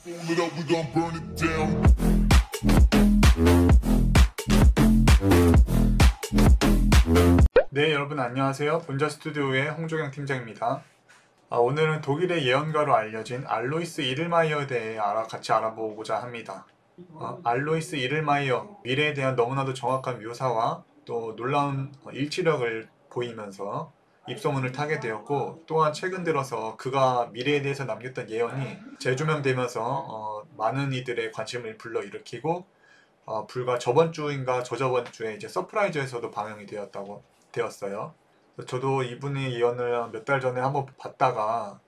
Fold it up, we gon' burn it down. 네, 여러분 안녕하세요. 본자 스튜디오의 홍종영 팀장입니다. 오늘은 독일의 예언가로 알려진 알로이스 이를마이어에 대해 같이 알아보고자 합니다. 알로이스 이를마이어, 미래에 대한 너무나도 정확한 묘사와 또 놀라운 일치력을 보이면서 입소문을 타게 되었고, 또한 최근 들어서 그가 미래에 대해서 남겼던 예언이 재조명되면서 많은 이들의 관심을 불러일으키고, 불과 저번 주인가 저저번 주에 이제 서프라이즈에서도 방영이 되었어요. 저도 이분의 예언을 몇 달 전에 한번 봤다가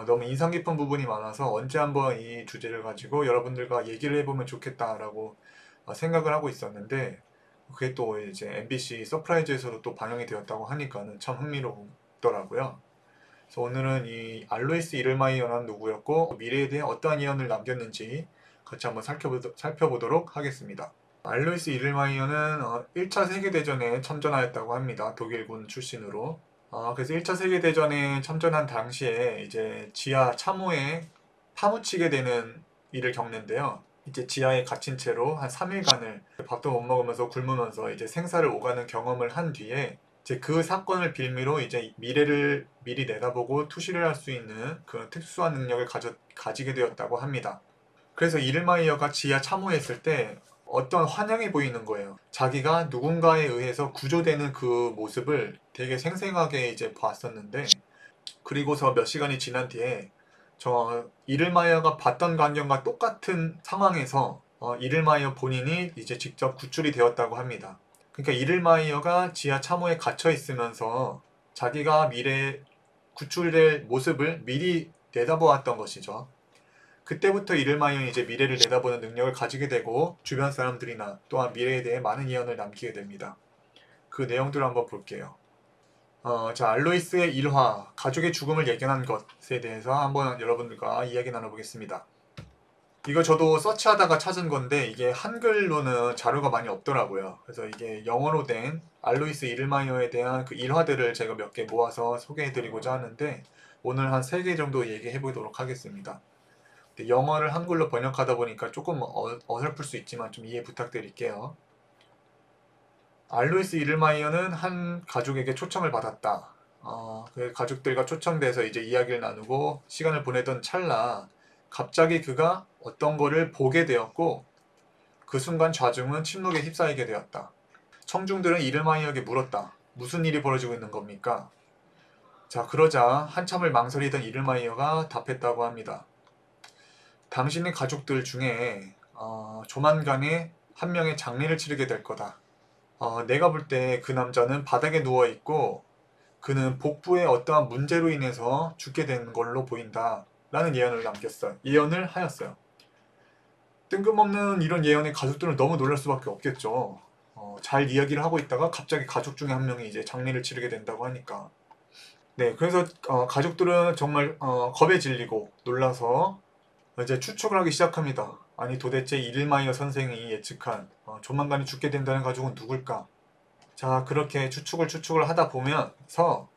너무 인상 깊은 부분이 많아서 언제 한번 이 주제를 가지고 여러분들과 얘기를 해보면 좋겠다라고 생각을 하고 있었는데, 그게 또 이제 MBC 서프라이즈에서도 또 방영이 되었다고 하니까는 참 흥미롭더라고요. 그래서 오늘은 이 알로이스 이를마이어는 누구였고 미래에 대해 어떠한 예언을 남겼는지 같이 한번 살펴보도록 하겠습니다. 알로이스 이를마이어는 1차 세계대전에 참전하였다고 합니다. 독일군 출신으로. 그래서 1차 세계대전에 참전한 당시에 이제 지하 참호에 파묻히게 되는 일을 겪는데요. 이제 지하에 갇힌 채로 한 3일간을 밥도 못 먹으면서 굶으면서 이제 생사를 오가는 경험을 한 뒤에 이제 그 사건을 빌미로 이제 미래를 미리 내다보고 투시를 할 수 있는 그런 특수한 능력을 가지게 되었다고 합니다. 그래서 이를마이어가 지하 참호에 있을 때 어떤 환영이 보이는 거예요. 자기가 누군가에 의해서 구조되는 그 모습을 되게 생생하게 이제 봤었는데, 그리고서 몇 시간이 지난 뒤에 저 이를마이어가 봤던 광경과 똑같은 상황에서 이를마이어 본인이 이제 직접 구출이 되었다고 합니다. 그러니까 이를마이어가 지하 참호에 갇혀 있으면서 자기가 미래에 구출될 모습을 미리 내다보았던 것이죠. 그때부터 이를마이어는 이제 미래를 내다보는 능력을 가지게 되고 주변 사람들이나 또한 미래에 대해 많은 예언을 남기게 됩니다. 그 내용들을 한번 볼게요. 자, 알로이스의 일화, 가족의 죽음을 예견한 것에 대해서 한번 여러분들과 이야기 나눠보겠습니다. 이거 저도 서치하다가 찾은 건데 이게 한글로는 자료가 많이 없더라고요. 그래서 이게 영어로 된 알로이스 이를마이어에 대한 그 일화들을 제가 몇 개 모아서 소개해드리고자 하는데, 오늘 한 3개 정도 얘기해보도록 하겠습니다. 영어를 한글로 번역하다 보니까 조금 어설플 수 있지만 좀 이해 부탁드릴게요. 알로이스 이를마이어는 한 가족에게 초청을 받았다. 그 가족들과 초청돼서 이제 이야기를 나누고 시간을 보내던 찰나 갑자기 그가 어떤 거를 보게 되었고, 그 순간 좌중은 침묵에 휩싸이게 되었다. 청중들은 이를마이어에게 물었다. 무슨 일이 벌어지고 있는 겁니까? 자, 그러자 한참을 망설이던 이를마이어가 답했다고 합니다. 당신의 가족들 중에 조만간에 한 명의 장례를 치르게 될 거다. 내가 볼 때 그 남자는 바닥에 누워있고 그는 복부에 어떠한 문제로 인해서 죽게 된 걸로 보인다 라는 예언을 하였어요. 뜬금없는 이런 예언에 가족들은 너무 놀랄 수밖에 없겠죠. 잘 이야기를 하고 있다가 갑자기 가족 중에 한 명이 이제 장례를 치르게 된다고 하니까. 네, 그래서 가족들은 정말 겁에 질리고 놀라서 이제 추측을 하기 시작합니다. 아니 도대체 이를마이어 선생이 예측한 조만간에 죽게 된다는 가족은 누굴까? 자, 그렇게 추측을 하다 보면서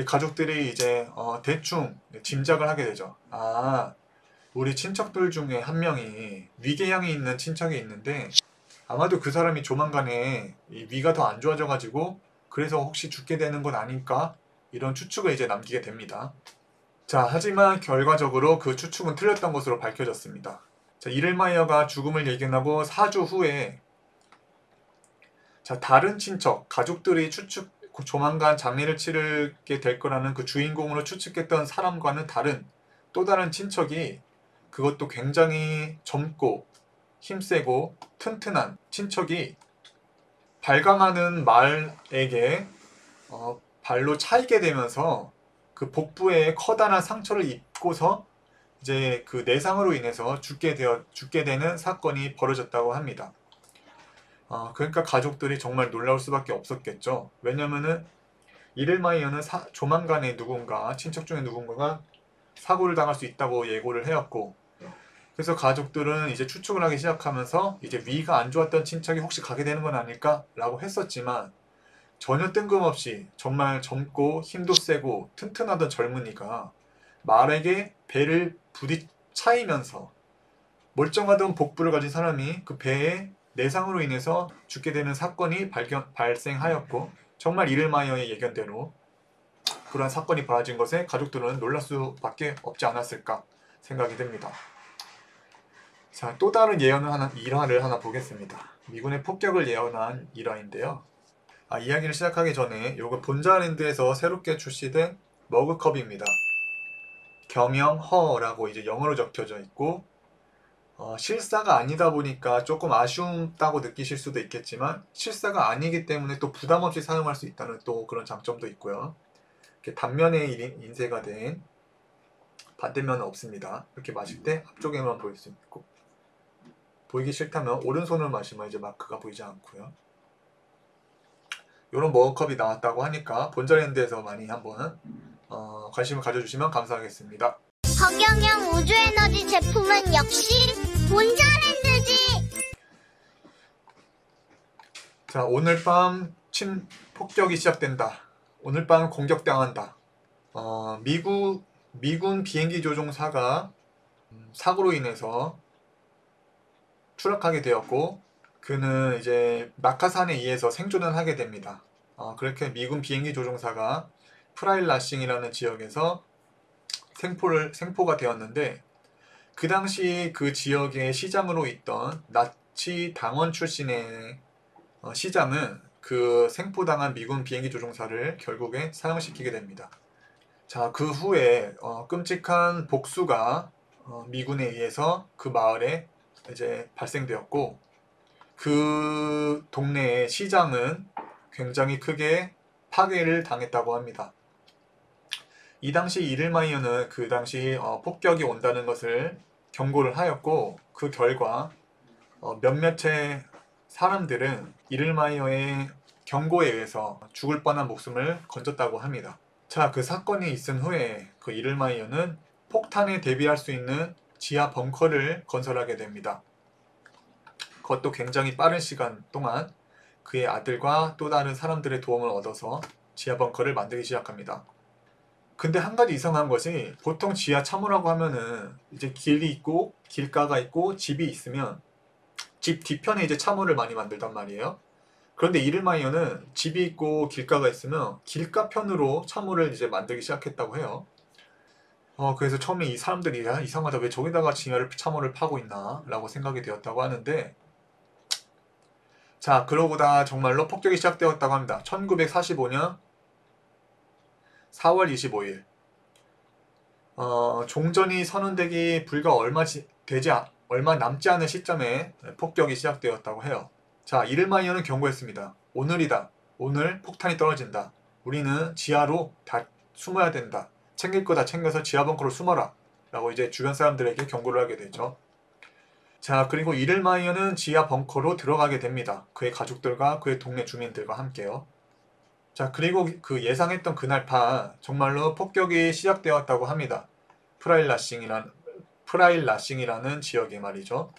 가족들이 이제 대충 짐작을 하게 되죠. 우리 친척들 중에 한 명이 위궤양이 있는 친척이 있는데 아마도 그 사람이 조만간에 이 위가 더 안 좋아져가지고 그래서 혹시 죽게 되는 건 아닐까? 이런 추측을 이제 남기게 됩니다. 자, 하지만 결과적으로 그 추측은 틀렸던 것으로 밝혀졌습니다. 자, 이를마이어가 죽음을 예견하고 4주 후에 다른 친척, 가족들이 조만간 장례를 치르게 될 거라는 그 주인공으로 추측했던 사람과는 다른 또 다른 친척이, 그것도 굉장히 젊고 힘세고 튼튼한 친척이 발광하는 말에게 발로 차이게 되면서 그 복부에 커다란 상처를 입고서 이제 그 내상으로 인해서 죽게 되는 사건이 벌어졌다고 합니다. 그러니까 가족들이 정말 놀라울 수밖에 없었겠죠. 왜냐면은 이를마이어는 조만간에 친척 중에 누군가가 사고를 당할 수 있다고 예고를 해왔고, 그래서 가족들은 이제 추측을 하기 시작하면서 이제 위가 안 좋았던 친척이 혹시 가게 되는 건 아닐까라고 했었지만, 전혀 뜬금없이 정말 젊고 힘도 세고 튼튼하던 젊은이가 말에게 배를 차이면서 멀쩡하던 복부를 가진 사람이 그 배에 내상으로 인해서 죽게 되는 사건이 발생하였고, 정말 이를마이어의 예견대로 그러한 사건이 벌어진 것에 가족들은 놀랄 수밖에 없지 않았을까 생각이 듭니다. 자, 또 다른 일화를 하나 보겠습니다. 미군의 폭격을 예언한 일화인데요. 이야기를 시작하기 전에 요거 본자랜드에서 새롭게 출시된 머그컵입니다. 겸영 허라고 이제 영어로 적혀져 있고, 실사가 아니다 보니까 조금 아쉬웠다고 느끼실 수도 있겠지만, 실사가 아니기 때문에 또 부담 없이 사용할 수 있다는 또 그런 장점도 있고요. 이렇게 단면에 인쇄가 된 반대면은 없습니다. 이렇게 마실 때 앞쪽에만 보일 수 있고, 보이기 싫다면 오른손을 마시면 이제 마크가 보이지 않고요. 이런 머그컵이 나왔다고 하니까 본자랜드에서 많이 한번 관심을 가져주시면 감사하겠습니다. 허경영 우주에너지 제품은 역시 본자랜드지. 자, 오늘 밤 폭격이 시작된다. 오늘 밤 공격당한다. 미군 비행기 조종사가 사고로 인해서 추락하게 되었고, 그는 이제 낙하산에 의해서 생존을 하게 됩니다. 그렇게 미군 비행기 조종사가 프라일라싱이라는 지역에서 생포가 되었는데, 그 당시 그 지역의 시장으로 있던 나치 당원 출신의 시장은 그 생포당한 미군 비행기 조종사를 결국에 사형시키게 됩니다. 자, 그 후에 끔찍한 복수가 미군에 의해서 그 마을에 이제 발생되었고, 그 동네의 시장은 굉장히 크게 파괴를 당했다고 합니다. 이 당시 이를마이어는 그 당시 폭격이 온다는 것을 경고를 하였고, 그 결과 몇몇의 사람들은 이를마이어의 경고에 의해서 죽을 뻔한 목숨을 건졌다고 합니다. 자, 그 사건이 있은 후에 그 이를마이어는 폭탄에 대비할 수 있는 지하 벙커를 건설하게 됩니다. 그것도 굉장히 빠른 시간 동안 그의 아들과 또 다른 사람들의 도움을 얻어서 지하 벙커를 만들기 시작합니다. 근데 한 가지 이상한 것이, 보통 지하 참호라고 하면은 이제 길이 있고 길가가 있고 집이 있으면 집 뒤편에 이제 참호를 많이 만들단 말이에요. 그런데 이를마이어는 집이 있고 길가가 있으면 길가 편으로 참호를 이제 만들기 시작했다고 해요. 그래서 처음에 이 사람들이 이상하다, 왜 저기다가 참호를 파고 있나 라고 생각이 되었다고 하는데, 자, 그러고다 정말로 폭격이 시작되었다고 합니다. 1945년 4월 25일 종전이 선언되기 불과 얼마 남지 않은 시점에 폭격이 시작되었다고 해요. 자, 이를마이어는 경고했습니다. 오늘이다. 오늘 폭탄이 떨어진다. 우리는 지하로 다 숨어야 된다. 챙길 거 다 챙겨서 지하 벙커로 숨어라. 라고 이제 주변 사람들에게 경고를 하게 되죠. 자, 그리고 이를마이어는 지하 벙커로 들어가게 됩니다. 그의 가족들과 그의 동네 주민들과 함께요. 자, 그리고 그 예상했던 그날 밤 정말로 폭격이 시작되었다고 합니다. 프라일라싱이라는 지역에 말이죠.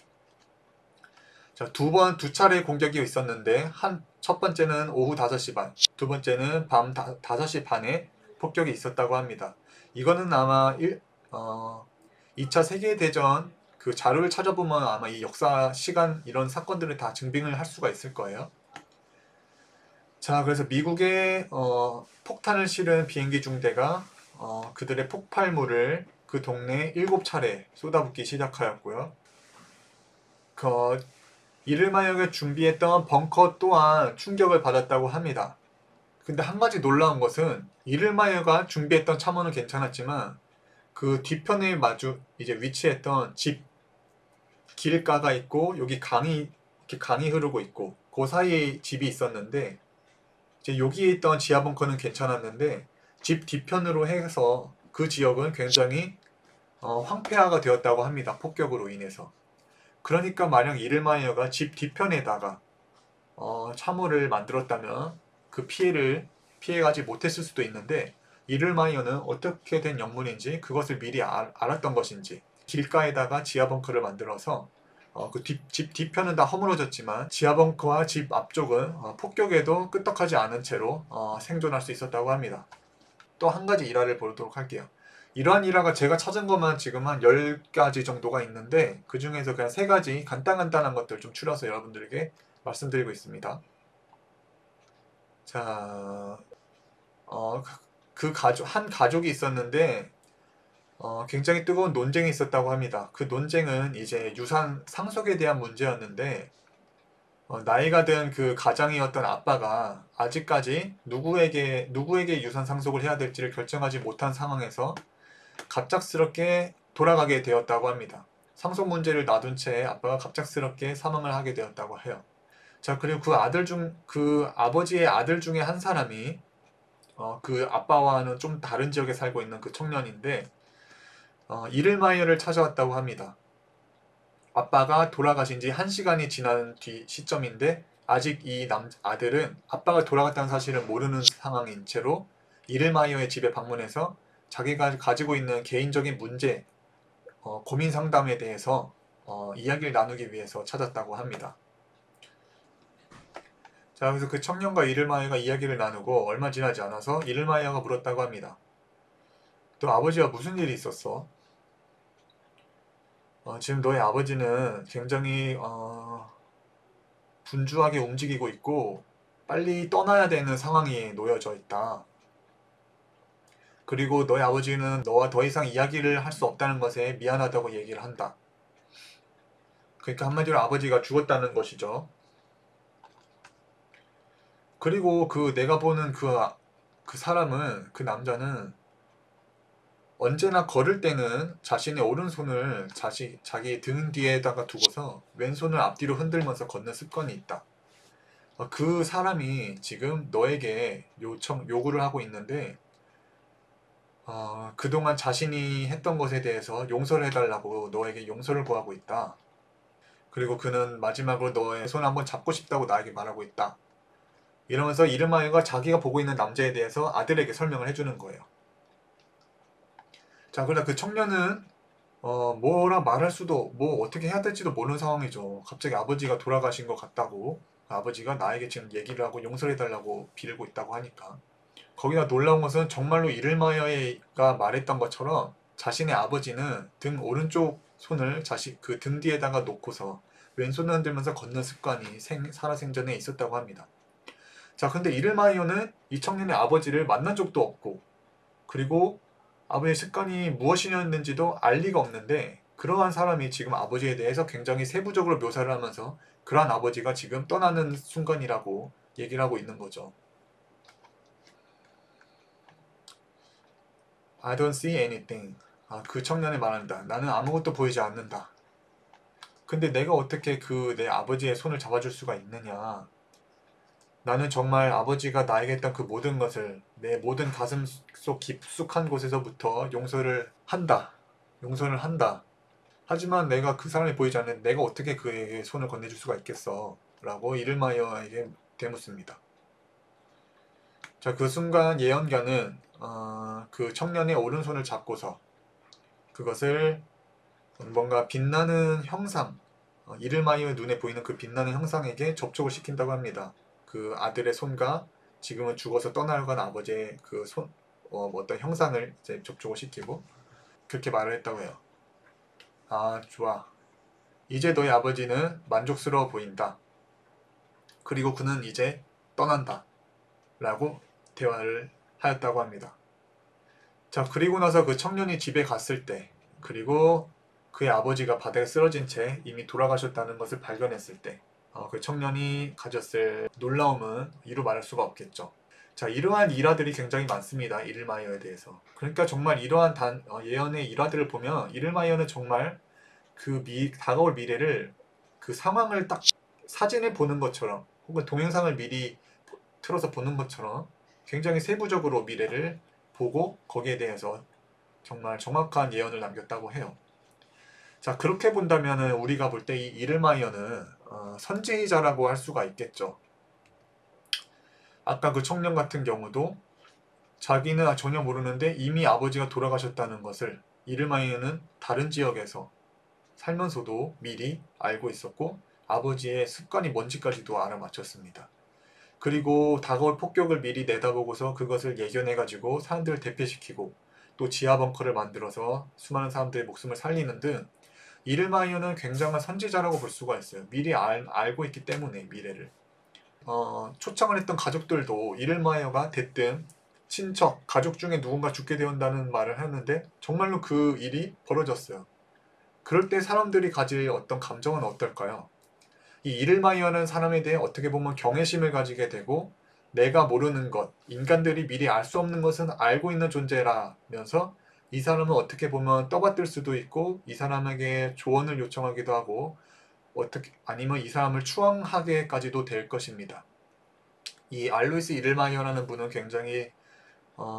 자, 두 차례 공격이 있었는데, 첫 번째는 오후 5시 반, 두 번째는 밤 5시 반에 폭격이 있었다고 합니다. 이거는 아마 2차 세계대전 그 자료를 찾아보면 아마 이 역사, 시간, 이런 사건들을 다 증빙을 할 수가 있을 거예요. 자, 그래서 미국의 폭탄을 실은 비행기 중대가 그들의 폭발물을 그 동네에 7차례 쏟아붓기 시작하였고요. 이를마이어가 준비했던 벙커 또한 충격을 받았다고 합니다. 근데 한 가지 놀라운 것은, 이를마이어가 준비했던 참호는 괜찮았지만 그 뒤편에 이제 위치했던 집 길가가 있고, 여기 이렇게 강이 흐르고 있고, 그 사이에 집이 있었는데, 이제 여기에 있던 지하 벙커는 괜찮았는데 집 뒤편으로 해서 그 지역은 굉장히 황폐화가 되었다고 합니다. 폭격으로 인해서. 그러니까 만약 이를마이어가 집 뒤편에다가 참호를 만들었다면 그 피해가지 못했을 수도 있는데, 이를마이어는 어떻게 된 영문인지, 그것을 미리 알았던 것인지 길가에다가 지하 벙커를 만들어서 그 집 뒤편은 다 허물어졌지만 지하 벙커와 집 앞쪽은 폭격에도 끄떡하지 않은 채로 생존할 수 있었다고 합니다. 또 한 가지 일화를 보도록 할게요. 이러한 일화가 제가 찾은 것만 지금 한 10가지 정도가 있는데 그 중에서 그냥 3가지 간단한 것들 좀 추려서 여러분들에게 말씀드리고 있습니다. 자, 한 가족이 있었는데 굉장히 뜨거운 논쟁이 있었다고 합니다. 그 논쟁은 이제 유산 상속에 대한 문제였는데 나이가 든 그 가장이었던 아빠가 아직까지 누구에게 유산 상속을 해야 될지를 결정하지 못한 상황에서 갑작스럽게 돌아가게 되었다고 합니다. 상속 문제를 놔둔 채 아빠가 갑작스럽게 사망을 하게 되었다고 해요. 자, 그리고 그 아버지의 아들 중에 한 사람이 그 아빠와는 좀 다른 지역에 살고 있는 그 청년인데 이를마이어를 찾아왔다고 합니다. 아빠가 돌아가신 지 1시간이 지난 뒤 시점인데 아직 이 아들은 아빠가 돌아갔다는 사실을 모르는 상황인 채로 이를마이어의 집에 방문해서 자기가 가지고 있는 개인적인 문제, 고민 상담에 대해서 이야기를 나누기 위해서 찾았다고 합니다. 자, 그래서 그 청년과 이를마이어가 이야기를 나누고 얼마 지나지 않아서 이를마이어가 물었다고 합니다. 너 아버지와 무슨 일이 있었어? 지금 너의 아버지는 굉장히 분주하게 움직이고 있고 빨리 떠나야 되는 상황이 놓여져 있다. 그리고 너의 아버지는 너와 더 이상 이야기를 할 수 없다는 것에 미안하다고 얘기를 한다. 그러니까 한마디로 아버지가 죽었다는 것이죠. 그리고 내가 보는 그 사람은, 그 남자는 언제나 걸을 때는 자신의 오른손을 자기 등 뒤에다가 두고서 왼손을 앞뒤로 흔들면서 걷는 습관이 있다. 그 사람이 지금 너에게 요구를 하고 있는데 그동안 자신이 했던 것에 대해서 용서를 해달라고 너에게 용서를 구하고 있다. 그리고 그는 마지막으로 너의 손을 한번 잡고 싶다고 나에게 말하고 있다. 이러면서 이르마이어가 자기가 보고 있는 남자에 대해서 아들에게 설명을 해주는 거예요. 자, 그러나 그 청년은 뭐라 말할 수도, 뭐 어떻게 해야 될지도 모르는 상황이죠. 갑자기 아버지가 돌아가신 것 같다고, 아버지가 나에게 지금 얘기를 하고 용서를 해달라고 빌고 있다고 하니까. 거기다 놀라운 것은 정말로 이를마이어가 말했던 것처럼 자신의 아버지는 등 오른쪽 손을 그 등 뒤에다가 놓고서 왼손을 흔들면서 걷는 습관이 살아생전에 있었다고 합니다. 자, 근데 이를마이어는 이 청년의 아버지를 만난 적도 없고, 그리고 아버지의 습관이 무엇이었는지도 알 리가 없는데, 그러한 사람이 지금 아버지에 대해서 굉장히 세부적으로 묘사를 하면서 그러한 아버지가 지금 떠나는 순간이라고 얘기를 하고 있는 거죠. I don't see anything. 그 청년이 말한다. 나는 아무것도 보이지 않는다. 근데 내가 어떻게 내 아버지의 손을 잡아줄 수가 있느냐. 나는 정말 아버지가 나에게 했던 그 모든 것을 내 모든 가슴 속 깊숙한 곳에서부터 용서를 한다. 하지만 내가 그 사람이 보이지 않는데 내가 어떻게 그에게 손을 건네줄 수가 있겠어? 라고 이를마이어에게 되묻습니다. 자, 그 순간 예언가는 그 청년의 오른손을 잡고서 그것을 뭔가 빛나는 형상, 이를마이어의 눈에 보이는 그 빛나는 형상에게 접촉을 시킨다고 합니다. 그 아들의 손과 지금은 죽어서 떠나간 아버지의 그 어떤 형상을 이제 접촉을 시키고 그렇게 말을 했다고 해요. 좋아. 이제 너희 아버지는 만족스러워 보인다. 그리고 그는 이제 떠난다. 라고 대화를 하였다고 합니다. 자, 그리고 나서 그 청년이 집에 갔을 때, 그리고 그의 아버지가 바닥에 쓰러진 채 이미 돌아가셨다는 것을 발견했을 때, 그 청년이 가졌을 놀라움은 이루 말할 수가 없겠죠. 자, 이러한 일화들이 굉장히 많습니다. 이를마이어에 대해서. 그러니까 정말 이러한 예언의 일화들을 보면 이를마이어는 정말 다가올 미래를 그 상황을 딱 사진을 보는 것처럼 혹은 동영상을 미리 틀어서 보는 것처럼 굉장히 세부적으로 미래를 보고 거기에 대해서 정말 정확한 예언을 남겼다고 해요. 자, 그렇게 본다면 우리가 볼 때 이 이를마이어는 선지자라고 할 수가 있겠죠. 아까 그 청년 같은 경우도 자기는 전혀 모르는데 이미 아버지가 돌아가셨다는 것을 이를마이어는 다른 지역에서 살면서도 미리 알고 있었고 아버지의 습관이 뭔지까지도 알아맞혔습니다. 그리고 다가올 폭격을 미리 내다보고서 그것을 예견해가지고 사람들을 대피시키고 또 지하 벙커를 만들어서 수많은 사람들의 목숨을 살리는 등 이를마이어는 굉장한 선지자라고 볼 수가 있어요. 미리 알고 있기 때문에 미래를. 초청을 했던 가족들도 이를마이어가 됐든 친척, 가족 중에 누군가 죽게 되었다는 말을 했는데 정말로 그 일이 벌어졌어요. 그럴 때 사람들이 가질 어떤 감정은 어떨까요? 이 이를마이어는 사람에 대해 어떻게 보면 경외심을 가지게 되고 내가 모르는 것, 인간들이 미리 알 수 없는 것은 알고 있는 존재라면서 이 사람은 어떻게 보면 떠받들 수도 있고 이 사람에게 조언을 요청하기도 하고 아니면 이 사람을 추앙하게까지도 될 것입니다. 이 알로이스 이를마이어라는 분은 굉장히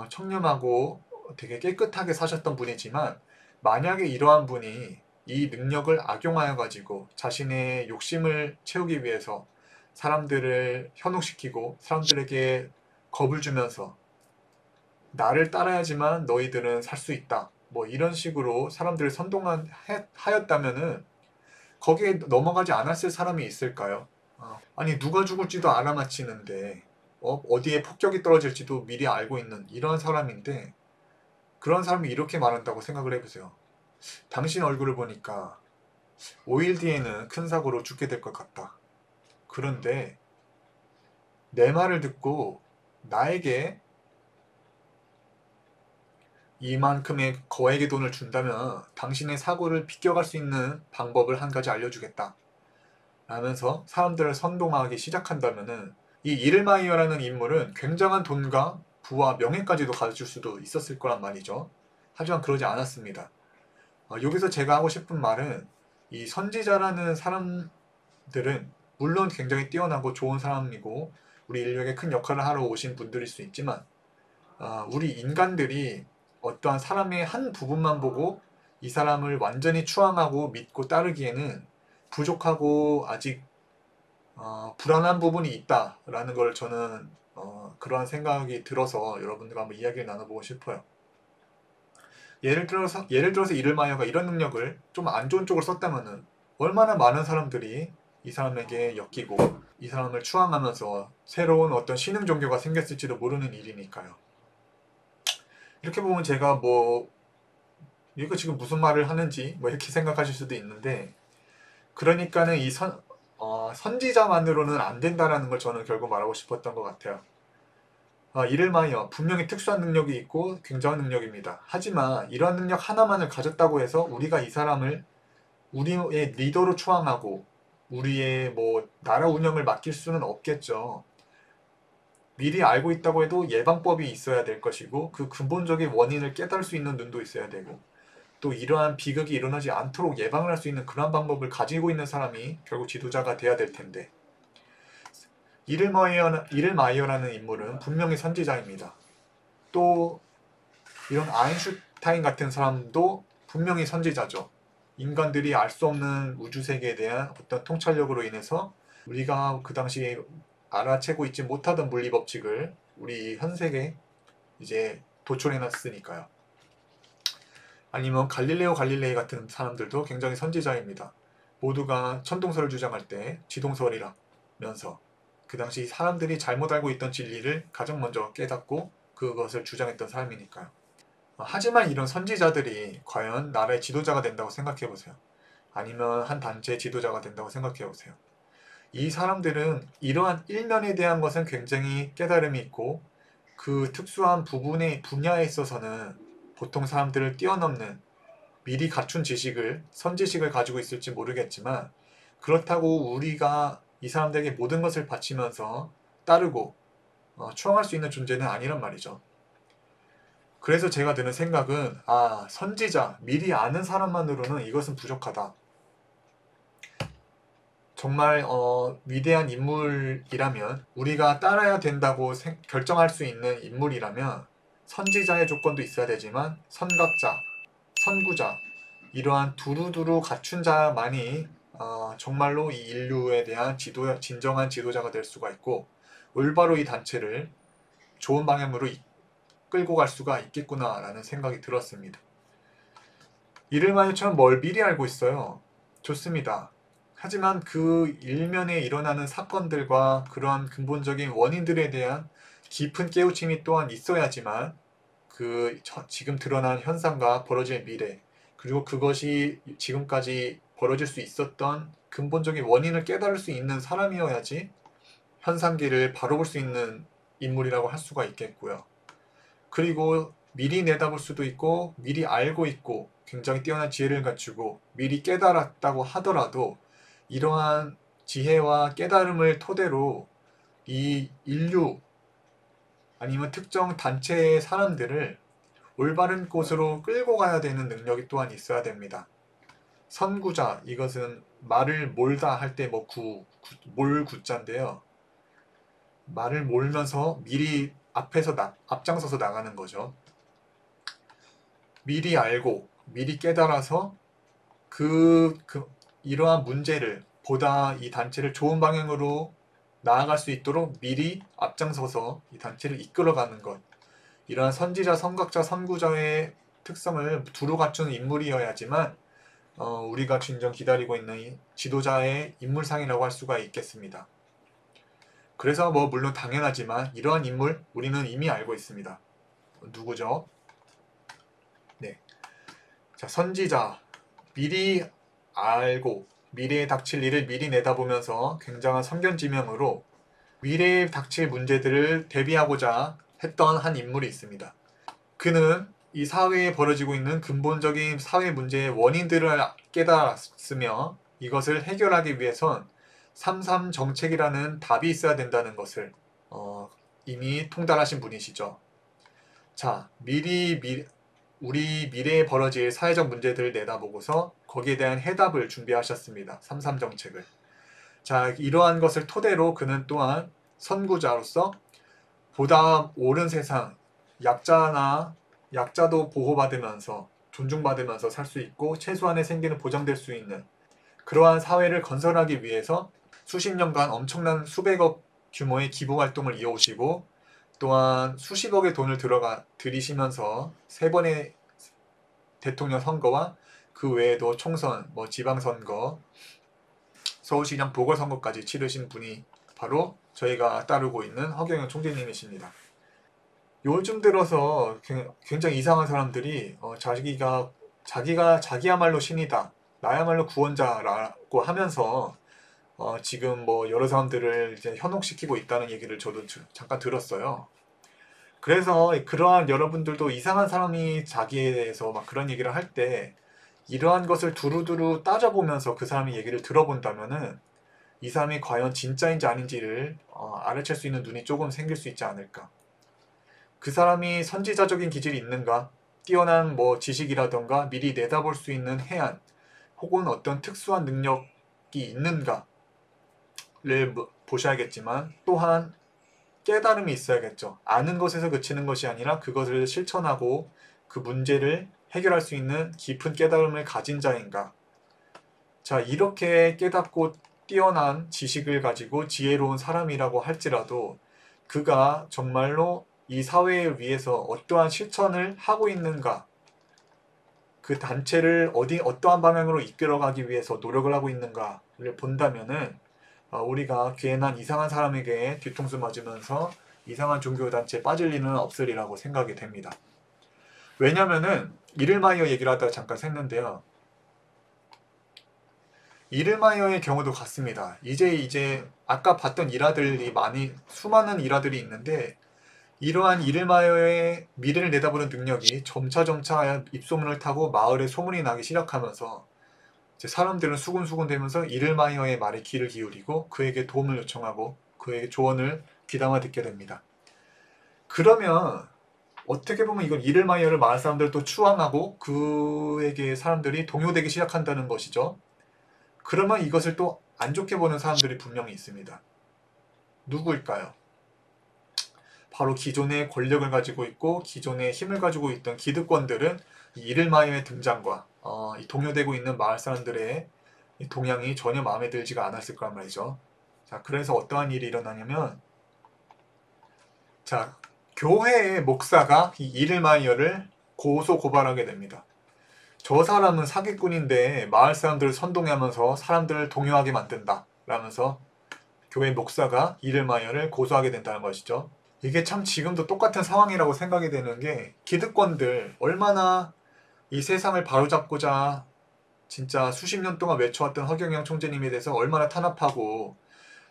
청렴하고 되게 깨끗하게 사셨던 분이지만 만약에 이러한 분이 이 능력을 악용하여 가지고 자신의 욕심을 채우기 위해서 사람들을 현혹시키고 사람들에게 겁을 주면서 나를 따라야지만 너희들은 살 수 있다, 뭐 이런 식으로 사람들을 선동하였다면은 거기에 넘어가지 않았을 사람이 있을까요? 아니 누가 죽을지도 알아맞히는데 어디에 폭격이 떨어질지도 미리 알고 있는 이런 사람인데 그런 사람이 이렇게 말한다고 생각을 해보세요. 당신 얼굴을 보니까 5일 뒤에는 큰 사고로 죽게 될 것 같다. 그런데 내 말을 듣고 나에게 이만큼의 거액의 돈을 준다면 당신의 사고를 비껴갈 수 있는 방법을 한 가지 알려주겠다 라면서 사람들을 선동하기 시작한다면은 이 이를마이어라는 인물은 굉장한 돈과 부와 명예까지도 가질 수도 있었을 거란 말이죠. 하지만 그러지 않았습니다. 여기서 제가 하고 싶은 말은 이 선지자라는 사람들은 물론 굉장히 뛰어나고 좋은 사람이고 우리 인류에게 큰 역할을 하러 오신 분들일 수 있지만 우리 인간들이 어떠한 사람의 한 부분만 보고 이 사람을 완전히 추앙하고 믿고 따르기에는 부족하고 아직 불안한 부분이 있다라는 걸 저는 그러한 생각이 들어서 여러분들과 한번 이야기를 나눠보고 싶어요. 예를 들어서 이를마이어가 이런 능력을 좀 안 좋은 쪽으로 썼다면은 얼마나 많은 사람들이 이 사람에게 엮이고 이 사람을 추앙하면서 새로운 어떤 신흥 종교가 생겼을지도 모르는 일이니까요. 이렇게 보면 제가 이거 지금 무슨 말을 하는지 이렇게 생각하실 수도 있는데 그러니까는 이 선지자만으로는 안 된다라는 걸 저는 결국 말하고 싶었던 것 같아요. 이를마이어 분명히 특수한 능력이 있고 굉장한 능력입니다. 하지만 이러한 능력 하나만을 가졌다고 해서 우리가 이 사람을 우리의 리더로 추앙하고 우리의 나라 운영을 맡길 수는 없겠죠. 미리 알고 있다고 해도 예방법이 있어야 될 것이고 그 근본적인 원인을 깨달을 수 있는 눈도 있어야 되고 또 이러한 비극이 일어나지 않도록 예방을 할 수 있는 그런 방법을 가지고 있는 사람이 결국 지도자가 돼야 될 텐데 이를마이어라는 인물은 분명히 선지자입니다. 또 이런 아인슈타인 같은 사람도 분명히 선지자죠. 인간들이 알 수 없는 우주세계에 대한 어떤 통찰력으로 인해서 우리가 그 당시 알아채고 있지 못하던 물리법칙을 우리 현세계에 이제 도출해놨으니까요. 아니면 갈릴레오 갈릴레이 같은 사람들도 굉장히 선지자입니다. 모두가 천동설을 주장할 때 지동설이라면서 그 당시 사람들이 잘못 알고 있던 진리를 가장 먼저 깨닫고 그것을 주장했던 사람이니까요. 하지만 이런 선지자들이 과연 나라의 지도자가 된다고 생각해보세요. 아니면 한 단체의 지도자가 된다고 생각해보세요. 이 사람들은 이러한 일면에 대한 것은 굉장히 깨달음이 있고 그 특수한 분야에 있어서는 보통 사람들을 뛰어넘는 미리 갖춘 선지식을 가지고 있을지 모르겠지만 그렇다고 우리가 이 사람들에게 모든 것을 바치면서 따르고 추앙할 수 있는 존재는 아니란 말이죠. 그래서 제가 드는 생각은 선지자, 미리 아는 사람만으로는 이것은 부족하다. 정말 위대한 인물이라면 우리가 따라야 된다고 결정할 수 있는 인물이라면 선지자의 조건도 있어야 되지만 선각자, 선구자 이러한 두루두루 갖춘 자만이 정말로 이 인류에 대한 진정한 지도자가 될 수가 있고 올바로 이 단체를 좋은 방향으로 끌고 갈 수가 있겠구나라는 생각이 들었습니다. 이를마이어처럼 뭘 미리 알고 있어요. 좋습니다. 하지만 그 일면에 일어나는 사건들과 그러한 근본적인 원인들에 대한 깊은 깨우침이 또한 있어야지만 지금 드러난 현상과 벌어질 미래, 그리고 그것이 지금까지 벌어질 수 있었던 근본적인 원인을 깨달을 수 있는 사람이어야지 현상기를 바로 볼 수 있는 인물이라고 할 수가 있겠고요. 그리고 미리 내다볼 수도 있고 미리 알고 있고 굉장히 뛰어난 지혜를 갖추고 미리 깨달았다고 하더라도 이러한 지혜와 깨달음을 토대로 이 인류 아니면 특정 단체의 사람들을 올바른 곳으로 끌고 가야 되는 능력이 또한 있어야 됩니다. 선구자, 이것은 말을 몰다 할 때 몰 구자인데요. 말을 몰면서 미리 앞장서서 나가는 거죠. 미리 알고 미리 깨달아서 이러한 문제를 보다 이 단체를 좋은 방향으로 나아갈 수 있도록 미리 앞장서서 이 단체를 이끌어가는 것, 이러한 선지자, 선각자, 선구자의 특성을 두루 갖춘 인물이어야지만 우리가 진정 기다리고 있는 이 지도자의 인물상이라고 할 수가 있겠습니다. 그래서 물론 당연하지만 이러한 인물 우리는 이미 알고 있습니다. 누구죠? 네, 자, 선지자, 미리 알고 미래에 닥칠 일을 미리 내다보면서 굉장한 선견지명으로 미래에 닥칠 문제들을 대비하고자 했던 한 인물이 있습니다. 그는 이 사회에 벌어지고 있는 근본적인 사회 문제의 원인들을 깨달았으며 이것을 해결하기 위해선 3.3 정책이라는 답이 있어야 된다는 것을 이미 통달하신 분이시죠. 자, 우리 미래에 벌어질 사회적 문제들을 내다보고서 거기에 대한 해답을 준비하셨습니다. 3.3 정책을. 자, 이러한 것을 토대로 그는 또한 선구자로서 보다 옳은 세상, 약자도 보호받으면서 존중받으면서 살 수 있고 최소한의 생계는 보장될 수 있는 그러한 사회를 건설하기 위해서 수십 년간 엄청난 수백억 규모의 기부활동을 이어오시고 또한 수십억의 돈을 들이시면서 3번의 대통령 선거와 그 외에도 총선, 지방선거, 서울시장 보궐선거까지 치르신 분이 바로 저희가 따르고 있는 허경영 총재님이십니다. 요즘 들어서 굉장히 이상한 사람들이 자기야말로 신이다, 나야말로 구원자라고 하면서 지금 여러 사람들을 이제 현혹시키고 있다는 얘기를 저도 잠깐 들었어요. 그래서 그러한 여러분들도 이상한 사람이 자기에 대해서 그런 얘기를 할 때 이러한 것을 두루두루 따져보면서 그 사람의 얘기를 들어본다면은 이 사람이 과연 진짜인지 아닌지를 알아챌 수 있는 눈이 조금 생길 수 있지 않을까. 그 사람이 선지자적인 기질이 있는가, 뛰어난 지식이라던가 미리 내다볼 수 있는 해안 혹은 어떤 특수한 능력이 있는가를 보셔야겠지만 또한 깨달음이 있어야겠죠. 아는 것에서 그치는 것이 아니라 그것을 실천하고 그 문제를 해결할 수 있는 깊은 깨달음을 가진 자인가. 자, 이렇게 깨닫고 뛰어난 지식을 가지고 지혜로운 사람이라고 할지라도 그가 정말로 이 사회를 위해서 어떠한 실천을 하고 있는가, 그 단체를 어떠한 방향으로 이끌어가기 위해서 노력을 하고 있는가를 본다면은 우리가 괜한 이상한 사람에게 뒤통수 맞으면서 이상한 종교단체에 빠질 일은 없으리라고 생각이 됩니다. 왜냐면은 이를마이어 얘기를 하다가 잠깐 샜는데요. 이를마이어의 경우도 같습니다. 이제 아까 봤던 일화들이 수많은 일화들이 있는데 이러한 이를마이어의 미래를 내다보는 능력이 점차 입소문을 타고 마을에 소문이 나기 시작하면서 이제 사람들은 수군수군 되면서 이를마이어의 말에 귀를 기울이고 그에게 도움을 요청하고 그에게 조언을 귀담아 듣게 됩니다. 그러면 어떻게 보면 이건 이를마이어를 마을 사람들을 또 추앙하고 그에게 사람들이 동요되기 시작한다는 것이죠. 그러면 이것을 또 안 좋게 보는 사람들이 분명히 있습니다. 누구일까요? 바로 기존의 권력을 가지고 있고 기존의 힘을 가지고 있던 기득권들은 이 이를마이어의 등장과 이 동요되고 있는 마을 사람들의 이 동향이 전혀 마음에 들지가 않았을 거란 말이죠. 자, 그래서 어떠한 일이 일어나냐면, 자, 교회의 목사가 이 이를마이어를 고소고발하게 됩니다. 저 사람은 사기꾼인데 마을 사람들을 선동하면서 사람들을 동요하게 만든다 라면서 교회 목사가 이를마이어를 고소하게 된다는 것이죠. 이게 참 지금도 똑같은 상황이라고 생각이 되는 게 기득권들 얼마나 이 세상을 바로잡고자 진짜 수십 년 동안 외쳐왔던 허경영 총재님에 대해서 얼마나 탄압하고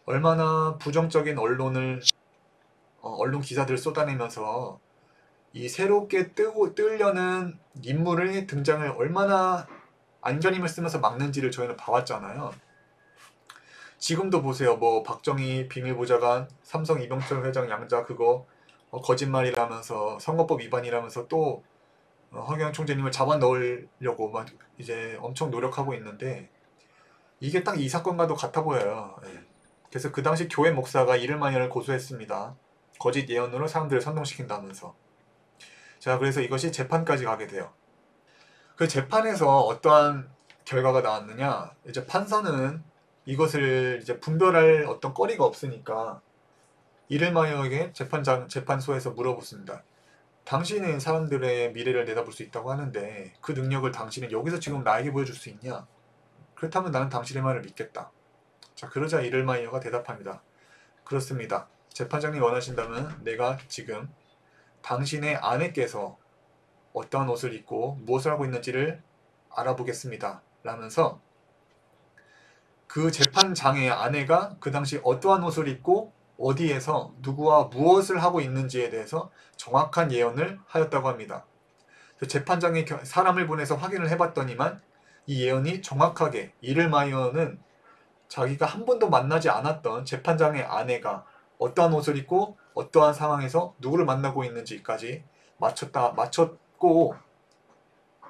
얼마나 부정적인 언론 기사들을 쏟아내면서 이 새롭게 뜨려는 인물의 등장을 얼마나 안간힘을 쓰면서 막는지를 저희는 봐왔잖아요. 지금도 보세요. 뭐 박정희 비밀보좌관, 삼성 이병철 회장 양자 그거 거짓말이라면서 선거법 위반이라면서 또 허경영 총재님을 잡아 넣으려고 막 이제 엄청 노력하고 있는데 이게 딱 이 사건과도 같아 보여요. 그래서 그 당시 교회 목사가 이를마녀를 고소했습니다. 거짓 예언으로 사람들을 선동시킨다면서. 자, 그래서 이것이 재판까지 가게 돼요. 그 재판에서 어떠한 결과가 나왔느냐? 이제 판사는 이것을 이제 분별할 어떤 거리가 없으니까 이를마녀에게 재판소에서 물어보습니다. 당신은 사람들의 미래를 내다볼 수 있다고 하는데 그 능력을 당신은 여기서 지금 나에게 보여줄 수 있냐? 그렇다면 나는 당신의 말을 믿겠다. 자, 그러자 이를마녀가 대답합니다. 그렇습니다. 재판장님 원하신다면 내가 지금 당신의 아내께서 어떠한 옷을 입고 무엇을 하고 있는지를 알아보겠습니다. 라면서 그 재판장의 아내가 그 당시 어떠한 옷을 입고 어디에서 누구와 무엇을 하고 있는지에 대해서 정확한 예언을 하였다고 합니다. 재판장이 사람을 보내서 확인을 해봤더니만 이 예언이 정확하게 이를마녀는 자기가 한 번도 만나지 않았던 재판장의 아내가 어떠한 옷을 입고 어떠한 상황에서 누구를 만나고 있는지까지 맞췄고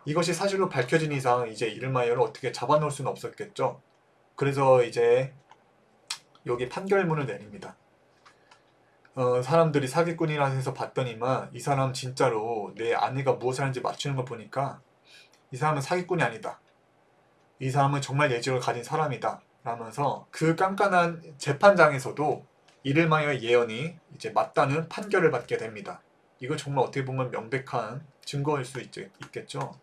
이것이 사실로 밝혀진 이상 이제 이를마녀를 어떻게 잡아놓을 수는 없었겠죠. 그래서 이제 여기 판결문을 내립니다. 사람들이 사기꾼이라 해서 봤더니만 이 사람 진짜로 내 아내가 무엇을 하는지 맞추는 걸 보니까 이 사람은 사기꾼이 아니다. 이 사람은 정말 예지력을 가진 사람이다. 라면서 그 깐깐한 재판장에서도 이를마녀의 예언이 이제 맞다는 판결을 받게 됩니다. 이거 정말 어떻게 보면 명백한 증거일 수 있겠죠.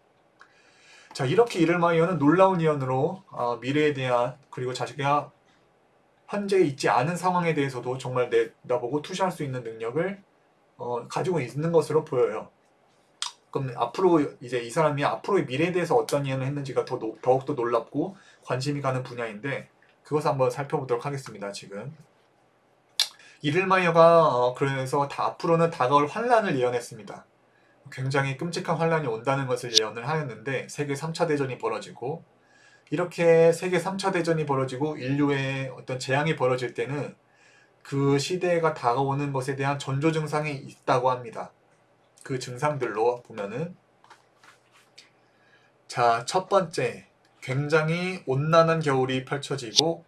자, 이렇게 이를마녀는 놀라운 예언으로 미래에 대한 그리고 자기가 현재 있지 않은 상황에 대해서도 정말 나보고 투시할 수 있는 능력을 가지고 있는 것으로 보여요. 그럼 앞으로 이제 이 사람이 앞으로의 미래에 대해서 어떤 예언을 했는지가 더욱더 놀랍고 관심이 가는 분야인데 그것을 한번 살펴보도록 하겠습니다. 지금 이를마녀가 그래서 앞으로는 다가올 환란을 예언했습니다. 굉장히 끔찍한 환란이 온다는 것을 예언을 하였는데 세계 3차 대전이 벌어지고 이렇게 세계 3차 대전이 벌어지고 인류의 어떤 재앙이 벌어질 때는 그 시대가 다가오는 것에 대한 전조 증상이 있다고 합니다. 그 증상들로 보면은 자, 첫 번째, 굉장히 온난한 겨울이 펼쳐지고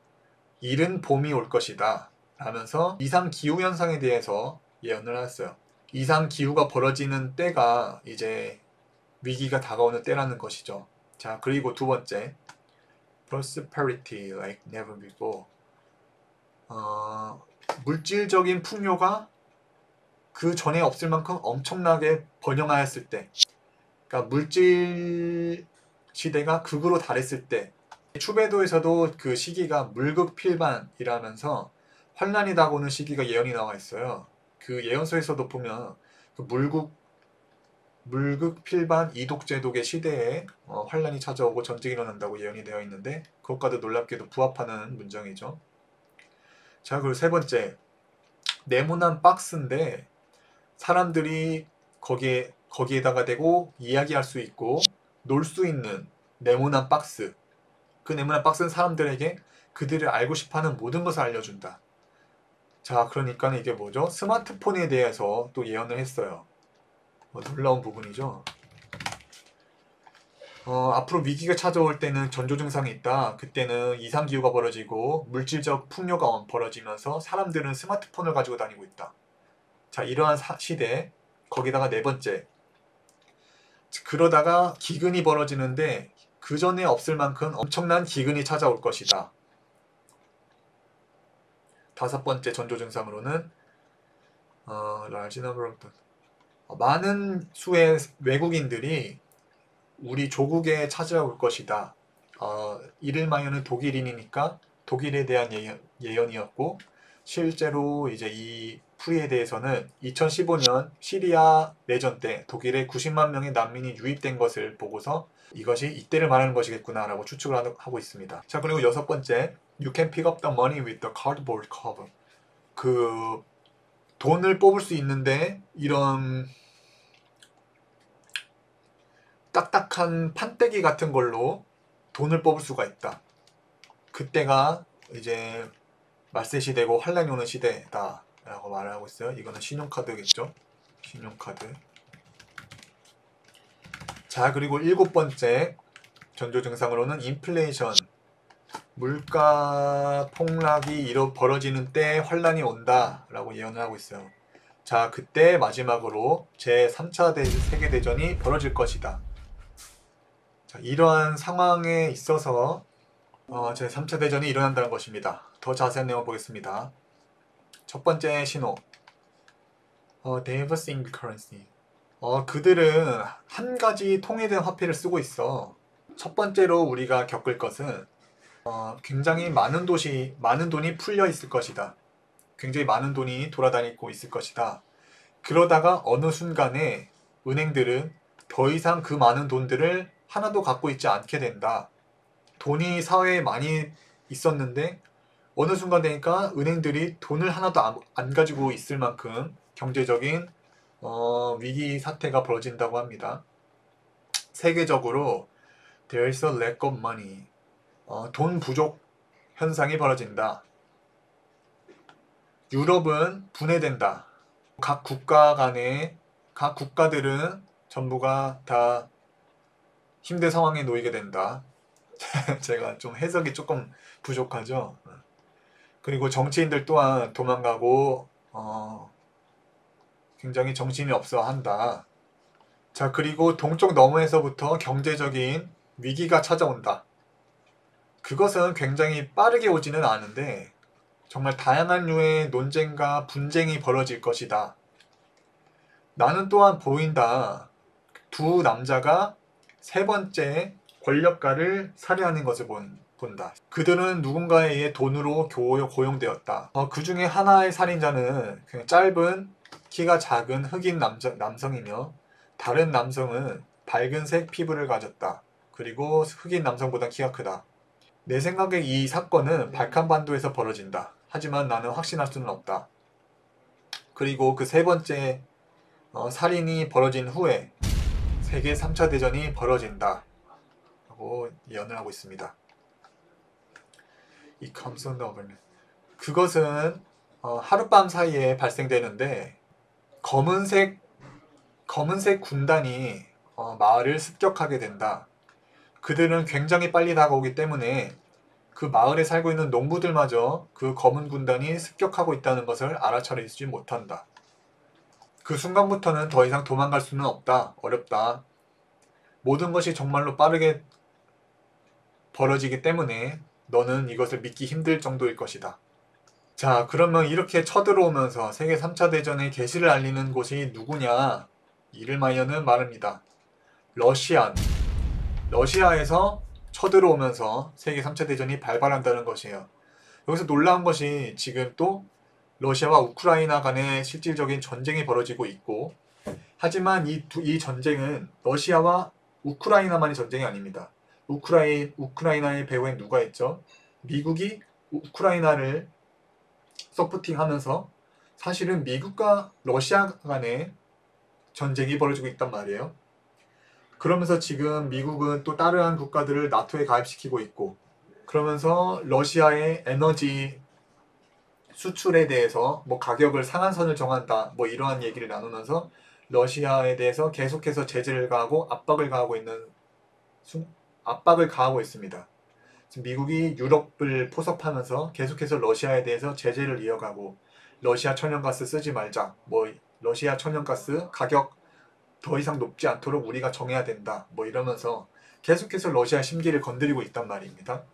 이른 봄이 올 것이다 라면서 이상기후현상에 대해서 예언을 했어요. 이상기후가 벌어지는 때가 이제 위기가 다가오는 때라는 것이죠. 자, 그리고 두 번째, prosperity like never before. 물질적인 풍요가 그 전에 없을 만큼 엄청나게 번영하였을 때, 그러니까 물질 시대가 극으로 달했을 때, 추배도에서도 그 시기가 물극필반이라면서 환란이 다가오는 시기가 예언이 나와 있어요. 그 예언서에서도 보면 그 물극필반 이독제독의 시대에 환란이 찾아오고 전쟁이 일어난다고 예언이 되어 있는데 그것과도 놀랍게도 부합하는 문장이죠. 자, 그리고 세 번째, 네모난 박스인데 사람들이 거기에다가 대고 이야기할 수 있고 놀 수 있는 네모난 박스. 그 네모난 박스는 사람들에게 그들을 알고 싶어하는 모든 것을 알려준다. 자, 그러니까 이게 뭐죠? 스마트폰에 대해서 또 예언을 했어요. 놀라운 부분이죠. 앞으로 위기가 찾아올 때는 전조 증상이 있다. 그때는 이상기후가 벌어지고 물질적 풍요가 벌어지면서 사람들은 스마트폰을 가지고 다니고 있다. 자, 이러한 시대, 거기다가 네 번째, 그러다가 기근이 벌어지는데 그 전에 없을 만큼 엄청난 기근이 찾아올 것이다. 다섯 번째 전조 증상으로는 많은 수의 외국인들이 우리 조국에 찾아올 것이다. 이를마녀는 독일인이니까 독일에 대한 예언이었고 실제로 이제 이 풀이에 대해서는 2015년 시리아 내전 때 독일에 90만 명의 난민이 유입된 것을 보고서 이것이 이때를 말하는 것이겠구나 라고 추측을 하고 있습니다. 자, 그리고 6번째, You can pick up the money with the cardboard cover. 그 돈을 뽑을 수 있는데 이런 딱딱한 판때기 같은 걸로 돈을 뽑을 수가 있다. 그때가 이제 말세 시대고 환란이 오는 시대다 라고 말을 하고 있어요. 이거는 신용카드겠죠. 신용카드. 자, 그리고 7번째 전조 증상으로는 인플레이션, 물가 폭락이 벌어지는 때 환란이 온다 라고 예언을 하고 있어요. 자, 그때 마지막으로 제3차 세계대전이 벌어질 것이다. 자, 이러한 상황에 있어서 제3차 대전이 일어난다는 것입니다. 더 자세한 내용을 보겠습니다. 첫 번째 신호, They have a single currency. 그들은 한 가지 통일된 화폐를 쓰고 있어. 첫 번째로 우리가 겪을 것은 굉장히 많은 돈이 풀려 있을 것이다. 굉장히 많은 돈이 돌아다니고 있을 것이다. 그러다가 어느 순간에 은행들은 더 이상 그 많은 돈들을 하나도 갖고 있지 않게 된다. 돈이 사회에 많이 있었는데 어느 순간 되니까 은행들이 돈을 하나도 안 가지고 있을 만큼 경제적인 위기 사태가 벌어진다고 합니다. 세계적으로 There is a lack of money. 돈 부족 현상이 벌어진다. 유럽은 분해된다. 각 국가들은 전부가 다 힘든 상황에 놓이게 된다. 제가 좀 해석이 조금 부족하죠. 그리고 정치인들 또한 도망가고 굉장히 정신이 없어 한다. 자, 그리고 동쪽 너머에서부터 경제적인 위기가 찾아온다. 그것은 굉장히 빠르게 오지는 않은데 정말 다양한 류의 논쟁과 분쟁이 벌어질 것이다. 나는 또한 보인다. 두 남자가 세 번째 권력가를 살해하는 것을 본다. 그들은 누군가에 의해 돈으로 고용되었다. 그 중에 하나의 살인자는 그냥 짧은 키가 작은 흑인 남성이며 다른 남성은 밝은색 피부를 가졌다. 그리고 흑인 남성보다 키가 크다. 내 생각에 이 사건은 발칸반도에서 벌어진다. 하지만 나는 확신할 수는 없다. 그리고 그 세 번째 살인이 벌어진 후에 세계 3차 대전이 벌어진다 라고 예언을 하고 있습니다. 이 검선 더블 그것은 하룻밤 사이에 발생되는데 검은색 군단이 마을을 습격하게 된다. 그들은 굉장히 빨리 다가오기 때문에 그 마을에 살고 있는 농부들마저 그 검은 군단이 습격하고 있다는 것을 알아차리지 못한다. 그 순간부터는 더 이상 도망갈 수는 없다. 어렵다. 모든 것이 정말로 빠르게 벌어지기 때문에 너는 이것을 믿기 힘들 정도일 것이다. 자, 그러면 이렇게 쳐들어오면서 세계 3차 대전의 개시를 알리는 곳이 누구냐? 이를마이어는 말합니다. 러시아에서 쳐들어오면서 세계 3차 대전이 발발한다는 것이에요. 여기서 놀라운 것이 지금 또 러시아와 우크라이나 간의 실질적인 전쟁이 벌어지고 있고, 하지만 이 전쟁은 러시아와 우크라이나만의 전쟁이 아닙니다. 우크라이나의 배후엔 누가 있죠? 미국이 우크라이나를 서포팅하면서 사실은 미국과 러시아 간의 전쟁이 벌어지고 있단 말이에요. 그러면서 지금 미국은 또 다른 국가들을 나토에 가입시키고 있고, 그러면서 러시아의 에너지 수출에 대해서 가격을 상한선을 정한다 이러한 얘기를 나누면서 러시아에 대해서 계속해서 제재를 가하고 압박을 가하고 있습니다. 지금 미국이 유럽을 포섭하면서 계속해서 러시아에 대해서 제재를 이어가고, 러시아 천연가스 쓰지 말자, 러시아 천연가스 가격 더 이상 높지 않도록 우리가 정해야 된다, 이러면서 계속해서 러시아 심기를 건드리고 있단 말입니다.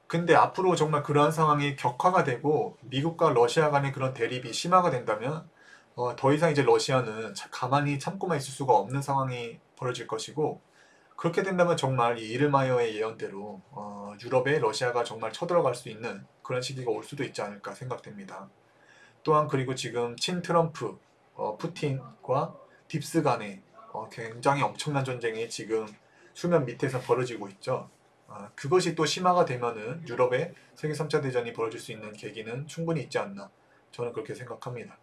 근데 앞으로 정말 그러한 상황이 격화가 되고 미국과 러시아 간의 그런 대립이 심화가 된다면 더 이상 이제 러시아는 가만히 참고만 있을 수가 없는 상황이 벌어질 것이고, 그렇게 된다면 정말 이 이를마이어의 예언대로 유럽에 러시아가 정말 쳐들어갈 수 있는 그런 시기가 올 수도 있지 않을까 생각됩니다. 또한 그리고 지금 친 트럼프, 푸틴과 딥스 간에 굉장히 엄청난 전쟁이 지금 수면 밑에서 벌어지고 있죠. 그것이 또 심화가 되면은 유럽의 세계 3차 대전이 벌어질 수 있는 계기는 충분히 있지 않나 저는 그렇게 생각합니다.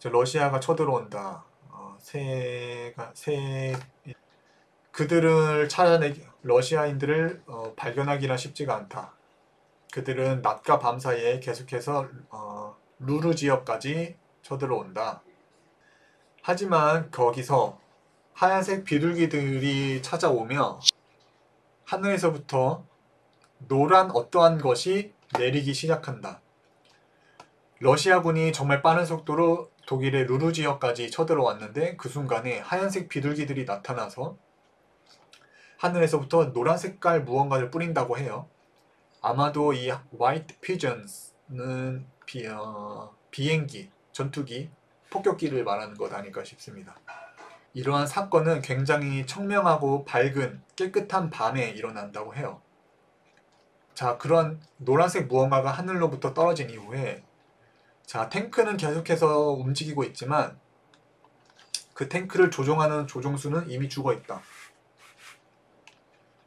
러시아가 쳐들어온다. 그들을 러시아인들을 발견하기는 쉽지가 않다. 그들은 낮과 밤 사이에 계속해서 루르 지역까지 쳐들어온다. 하지만 거기서 하얀색 비둘기들이 찾아오며 하늘에서부터 노란 어떠한 것이 내리기 시작한다. 러시아군이 정말 빠른 속도로 독일의 루르 지역까지 쳐들어왔는데 그 순간에 하얀색 비둘기들이 나타나서 하늘에서부터 노란 색깔 무언가를 뿌린다고 해요. 아마도 이 White Pigeons는 비행기, 전투기, 폭격기를 말하는 것 아닐까 싶습니다. 이러한 사건은 굉장히 청명하고 밝은 깨끗한 밤에 일어난다고 해요. 자, 그런 노란색 무언가가 하늘로부터 떨어진 이후에 탱크는 계속해서 움직이고 있지만 그 탱크를 조종하는 조종수는 이미 죽어 있다.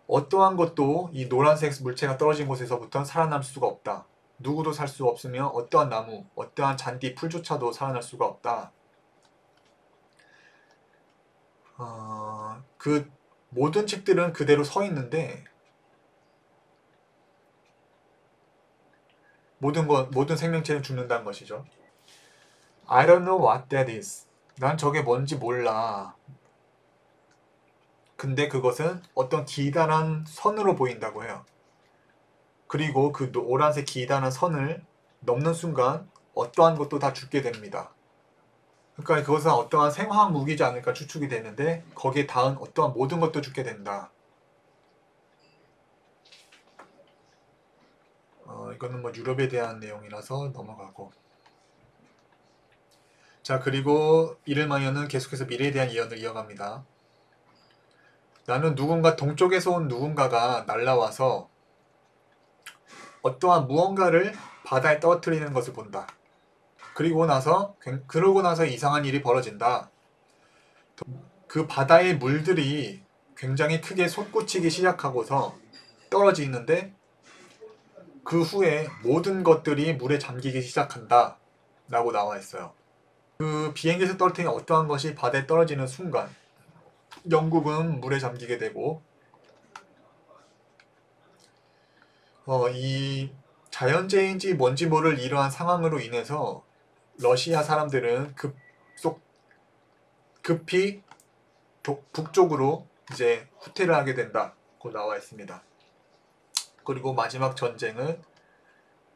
어떠한 것도 이 노란색 물체가 떨어진 곳에서부터 살아남을 수가 없다. 누구도 살 수 없으며 어떠한 나무, 어떠한 잔디, 풀조차도 살아날 수가 없다. 그 모든 책들은 그대로 서 있는데 모든 생명체는 죽는다는 것이죠. I don't know what that is. 난 저게 뭔지 몰라. 근데 그것은 어떤 기다란 선으로 보인다고 해요. 그리고 그 노란색 기다란 선을 넘는 순간 어떠한 것도 다 죽게 됩니다. 그러니까 그것은 어떠한 생화학 무기지 않을까 추측이 되는데 거기에 닿은 어떠한 모든 것도 죽게 된다. 이거는 뭐 유럽에 대한 내용이라서 넘어가고. 자, 그리고 이를마이어는 계속해서 미래에 대한 예언을 이어갑니다. 나는 누군가 동쪽에서 온 누군가가 날라와서 어떠한 무언가를 바다에 떨어뜨리는 것을 본다. 그러고 나서 이상한 일이 벌어진다. 그 바다의 물들이 굉장히 크게 솟구치기 시작하고서 떨어지는데 그 후에 모든 것들이 물에 잠기기 시작한다 라고 나와 있어요. 그 비행기에서 떨어뜨린 어떠한 것이 바다에 떨어지는 순간 영국은 물에 잠기게 되고 이 자연재해인지 뭔지 모를 이러한 상황으로 인해서 러시아 사람들은 급히 북쪽으로 이제 후퇴를 하게 된다고 나와 있습니다. 그리고 마지막 전쟁은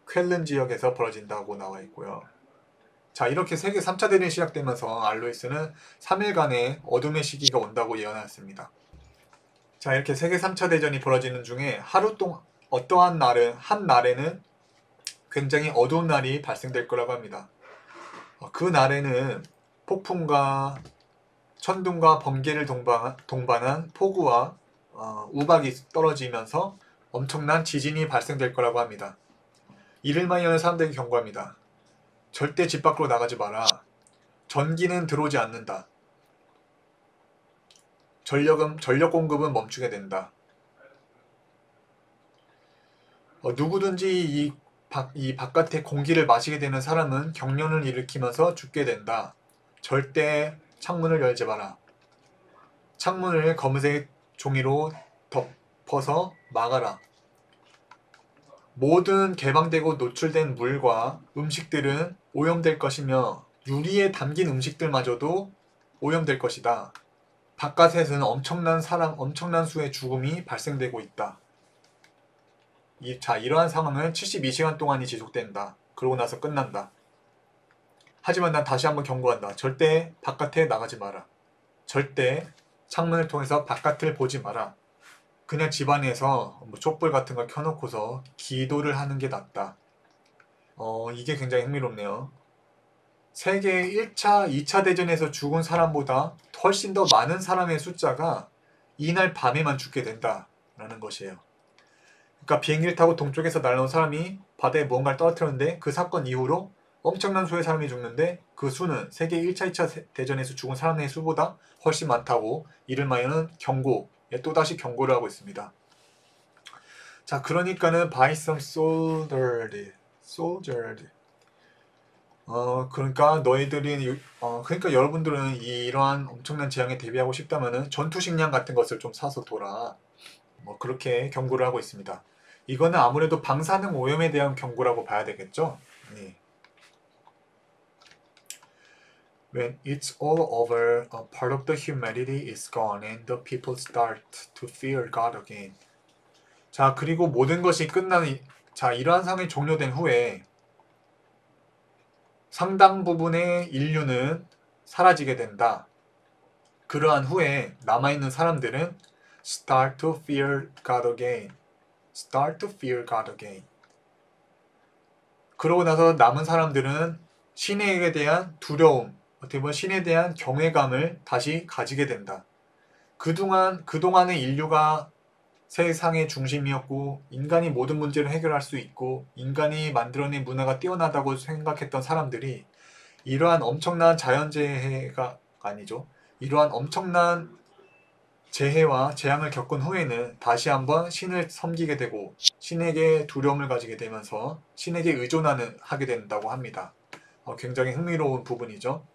쾰른 지역에서 벌어진다고 나와 있고요. 자, 이렇게 세계 3차 대전이 시작되면서 알로이스는 3일간의 어둠의 시기가 온다고 예언하였습니다. 자, 이렇게 세계 3차 대전이 벌어지는 중에 하루 동안 어떠한 한 날에는 굉장히 어두운 날이 발생될 거라고 합니다. 그 날에는 폭풍과 천둥과 번개를 동반한 폭우와 우박이 떨어지면서 엄청난 지진이 발생될 거라고 합니다. 이를마이어는 사람들에게 경고합니다. 절대 집 밖으로 나가지 마라. 전기는 들어오지 않는다. 전력 공급은 멈추게 된다. 누구든지 이 바깥의 공기를 마시게 되는 사람은 경련을 일으키면서 죽게 된다. 절대 창문을 열지 마라. 창문을 검은색 종이로 덮어서 막아라. 모든 개방되고 노출된 물과 음식들은 오염될 것이며 유리에 담긴 음식들마저도 오염될 것이다. 바깥에서는 엄청난 수의 죽음이 발생되고 있다. 이러한 상황은 72시간 동안이 지속된다. 그러고 나서 끝난다. 하지만 난 다시 한번 경고한다. 절대 바깥에 나가지 마라. 절대 창문을 통해서 바깥을 보지 마라. 그냥 집안에서 촛불 같은 걸 켜놓고서 기도를 하는 게 낫다. 이게 굉장히 흥미롭네요. 세계 1차, 2차 대전에서 죽은 사람보다 훨씬 더 많은 사람의 숫자가 이날 밤에만 죽게 된다라는 것이에요. 그러니까 비행기를 타고 동쪽에서 날아온 사람이 바다에 무언가를 떨어뜨렸는데 그 사건 이후로 엄청난 수의 사람이 죽는데 그 수는 세계 1차, 2차 대전에서 죽은 사람의 수보다 훨씬 많다고 이를마이어는 또다시 경고를 하고 있습니다. 자, 그러니까는 by some soldiers. 그러니까 너희들이 그러니까 여러분들은 이러한 엄청난 재앙에 대비하고 싶다면은 전투 식량 같은 것을 좀 사서 둬라. 뭐 그렇게 경고를 하고 있습니다. 이거는 아무래도 방사능 오염에 대한 경고라고 봐야 되겠죠? 네. When it's all over, a part of the humanity is gone and the people start to fear God again. 자, 그리고 모든 것이 이러한 상황이 종료된 후에 상당 부분의 인류는 사라지게 된다. 그러한 후에 남아있는 사람들은 start to fear God again. Start to fear God again. 그러고 나서 남은 사람들은 신에 대한 두려움, 어떻게 보면 신에 대한 경외감을 다시 가지게 된다. 그동안의 인류가 세상의 중심이었고 인간이 모든 문제를 해결할 수 있고 인간이 만들어낸 문화가 뛰어나다고 생각했던 사람들이 이러한 엄청난 자연재해가 아니죠. 이러한 엄청난 재해와 재앙을 겪은 후에는 다시 한번 신을 섬기게 되고 신에게 두려움을 가지게 되면서 신에게 하게 된다고 합니다. 굉장히 흥미로운 부분이죠.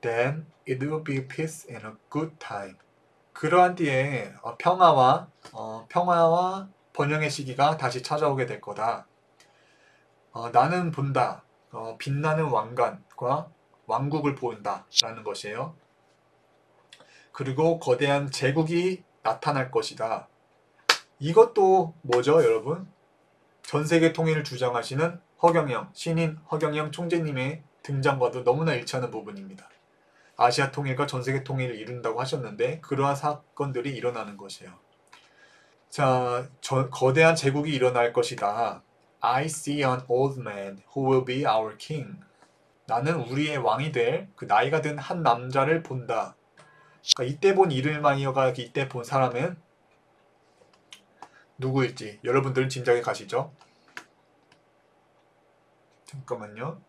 Then it will be peace and a good time. 그러한 뒤에 평화와 번영의 시기가 다시 찾아오게 될 거다. 나는 본다. 빛나는 왕관과 왕국을 본다 라는 것이에요. 그리고 거대한 제국이 나타날 것이다. 이것도 뭐죠, 여러분? 전세계 통일을 주장하시는 신인 허경영 총재님의 등장과도 너무나 일치하는 부분입니다. 아시아 통일과 전세계 통일을 이룬다고 하셨는데 그러한 사건들이 일어나는 것이에요. 자, 거대한 제국이 일어날 것이다. I see an old man who will be our king. 나는 우리의 왕이 될 그 나이가 든 한 남자를 본다. 그러니까 이때 본 이를마이어가 이때 본 사람은 누구일지 여러분들은 짐작이 가시죠? 잠깐만요.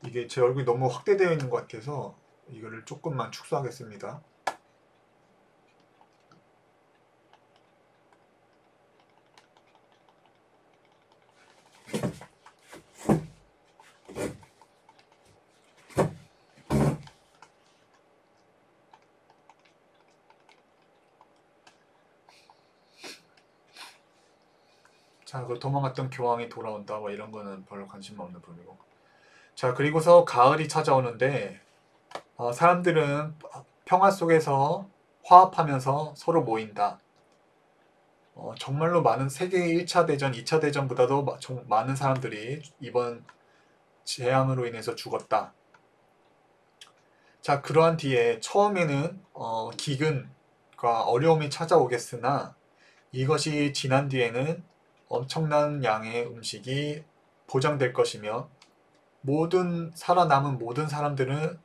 이게 제 얼굴이 너무 확대되어 있는 것 같아서 이거를 조금만 축소하겠습니다. 자, 그 도망갔던 교황이 돌아온다 뭐 이런 거는 별로 관심 없는 부분이고. 자, 그리고서 가을이 찾아오는데 사람들은 평화 속에서 화합하면서 서로 모인다. 정말로 많은 세계 1차 대전, 2차 대전보다도 많은 사람들이 이번 재앙으로 인해서 죽었다. 자, 그러한 뒤에 처음에는 기근과 어려움이 찾아오겠으나 이것이 지난 뒤에는 엄청난 양의 음식이 보장될 것이며 살아남은 모든 사람들은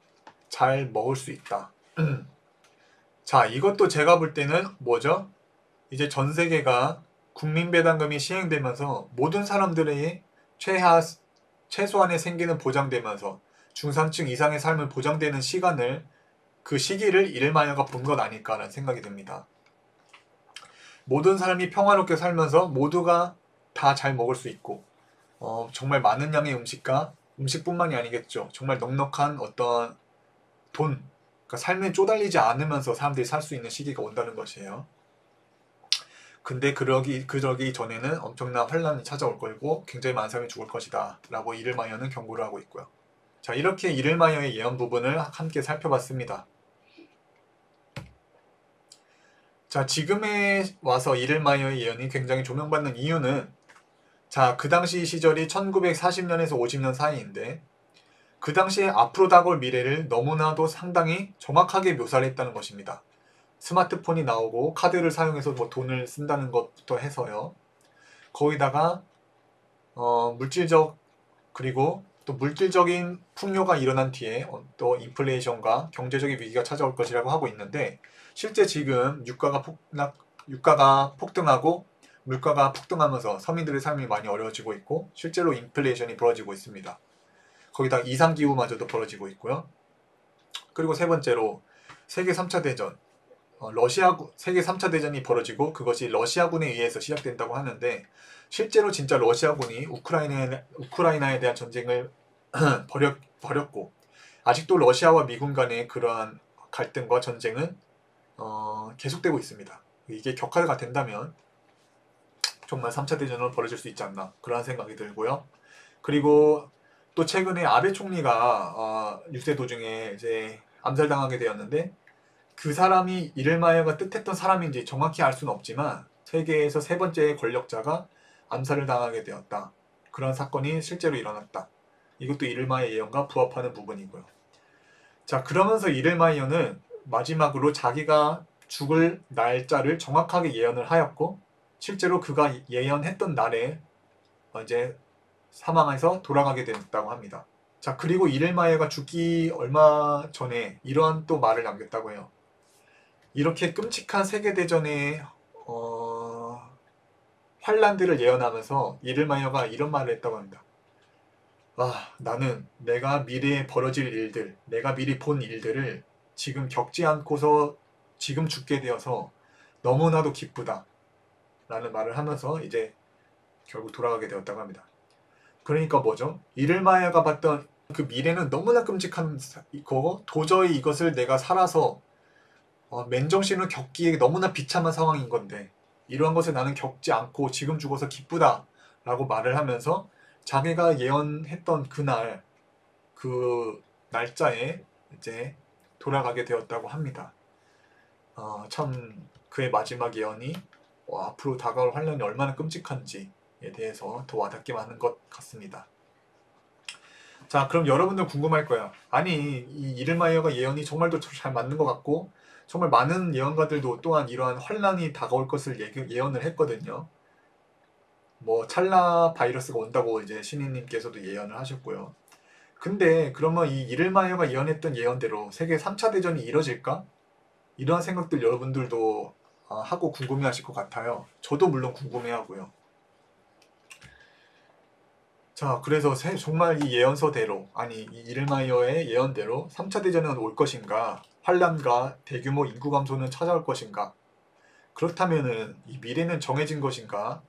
잘 먹을 수 있다. 자, 이것도 제가 볼 때는 뭐죠? 이제 전 세계가 국민배당금이 시행되면서 모든 사람들의 최소한의 생계는 보장되면서 중산층 이상의 삶을 보장되는 그 시기를 이를마이어가 본 것 아닐까라는 생각이 듭니다. 모든 사람이 평화롭게 살면서 모두가 다 잘 먹을 수 있고 정말 많은 양의 음식뿐만이 아니겠죠. 정말 넉넉한 어떤 그러니까 삶에 쪼달리지 않으면서 사람들이 살 수 있는 시기가 온다는 것이에요. 근데 그러기 전에는 엄청난 환란이 찾아올 거고 굉장히 많은 사람이 죽을 것이다 라고 이를마이어는 경고를 하고 있고요. 자, 이렇게 이를마이어의 예언 부분을 함께 살펴봤습니다. 자, 지금에 와서 이를마이어의 예언이 굉장히 조명받는 이유는 자, 그 당시 시절이 1940년에서 50년 사이인데 그 당시에 앞으로 다가올 미래를 너무나도 상당히 정확하게 묘사를 했다는 것입니다. 스마트폰이 나오고 카드를 사용해서 뭐 돈을 쓴다는 것부터 해서요. 거기다가 물질적 그리고 또 물질적인 풍요가 일어난 뒤에 또 인플레이션과 경제적인 위기가 찾아올 것이라고 하고 있는데, 실제 지금 유가가 폭등하고 물가가 폭등하면서 서민들의 삶이 많이 어려워지고 있고, 실제로 인플레이션이 벌어지고 있습니다. 거기다 이상기후마저도 벌어지고 있고요. 그리고 세 번째로 세계 3차 대전, 세계 3차 대전이 벌어지고 그것이 러시아군에 의해서 시작된다고 하는데, 실제로 진짜 러시아군이 우크라이나에 대한 전쟁을 벌였고, 아직도 러시아와 미군 간의 그러한 갈등과 전쟁은 계속되고 있습니다. 이게 격화가 된다면 정말 3차 대전으로 벌어질 수 있지 않나, 그런 생각이 들고요. 그리고 또 최근에 아베 총리가 유세 도중에 이제 암살당하게 되었는데, 그 사람이 이를마이어가 뜻했던 사람인지 정확히 알 수는 없지만 세계에서 세 번째 권력자가 암살을 당하게 되었다. 그런 사건이 실제로 일어났다. 이것도 이를마이어 예언과 부합하는 부분이고요. 자, 그러면서 이를마이어는 마지막으로 자기가 죽을 날짜를 정확하게 예언을 하였고, 실제로 그가 예언했던 날에 이제 사망해서 돌아가게 됐다고 합니다. 자, 그리고 이를마이어가 죽기 얼마 전에 이러한 또 말을 남겼다고 해요. 이렇게 끔찍한 세계대전의 환란들을 예언하면서 이를마이어가 이런 말을 했다고 합니다. 나는 내가 미래에 벌어질 일들, 내가 미리 본 일들을 지금 겪지 않고서 지금 죽게 되어서 너무나도 기쁘다 라는 말을 하면서 이제 결국 돌아가게 되었다고 합니다. 그러니까 뭐죠? 이를마이어가 봤던 그 미래는 너무나 끔찍한 거고, 도저히 이것을 내가 살아서 맨정신으로 겪기에 너무나 비참한 상황인 건데, 이러한 것을 나는 겪지 않고 지금 죽어서 기쁘다 라고 말을 하면서 자기가 예언했던 그날 그 날짜에 이제 돌아가게 되었다고 합니다. 참 그의 마지막 예언이 앞으로 다가올 환란이 얼마나 끔찍한지에 대해서 더 와닿게 하는 것 같습니다. 자, 그럼 여러분들 궁금할 거야. 아니, 이 이를마이어가 예언이 정말도 잘 맞는 것 같고, 정말 많은 예언가들도 또한 이러한 환란이 다가올 것을 예언을 했거든요. 뭐 찰나 바이러스가 온다고 이제 신인님께서도 예언을 하셨고요. 근데 그러면 이 이를마이어가 예언했던 예언대로 세계 3차 대전이 이뤄질까? 이러한 생각들 여러분들도 하고 궁금해하실 것 같아요. 저도 물론 궁금해하고요. 자, 그래서 정말 이 예언서대로, 아니 이 이를마이어의 예언대로 3차 대전은 올 것인가? 환란과 대규모 인구 감소는 찾아올 것인가? 그렇다면은 이 미래는 정해진 것인가?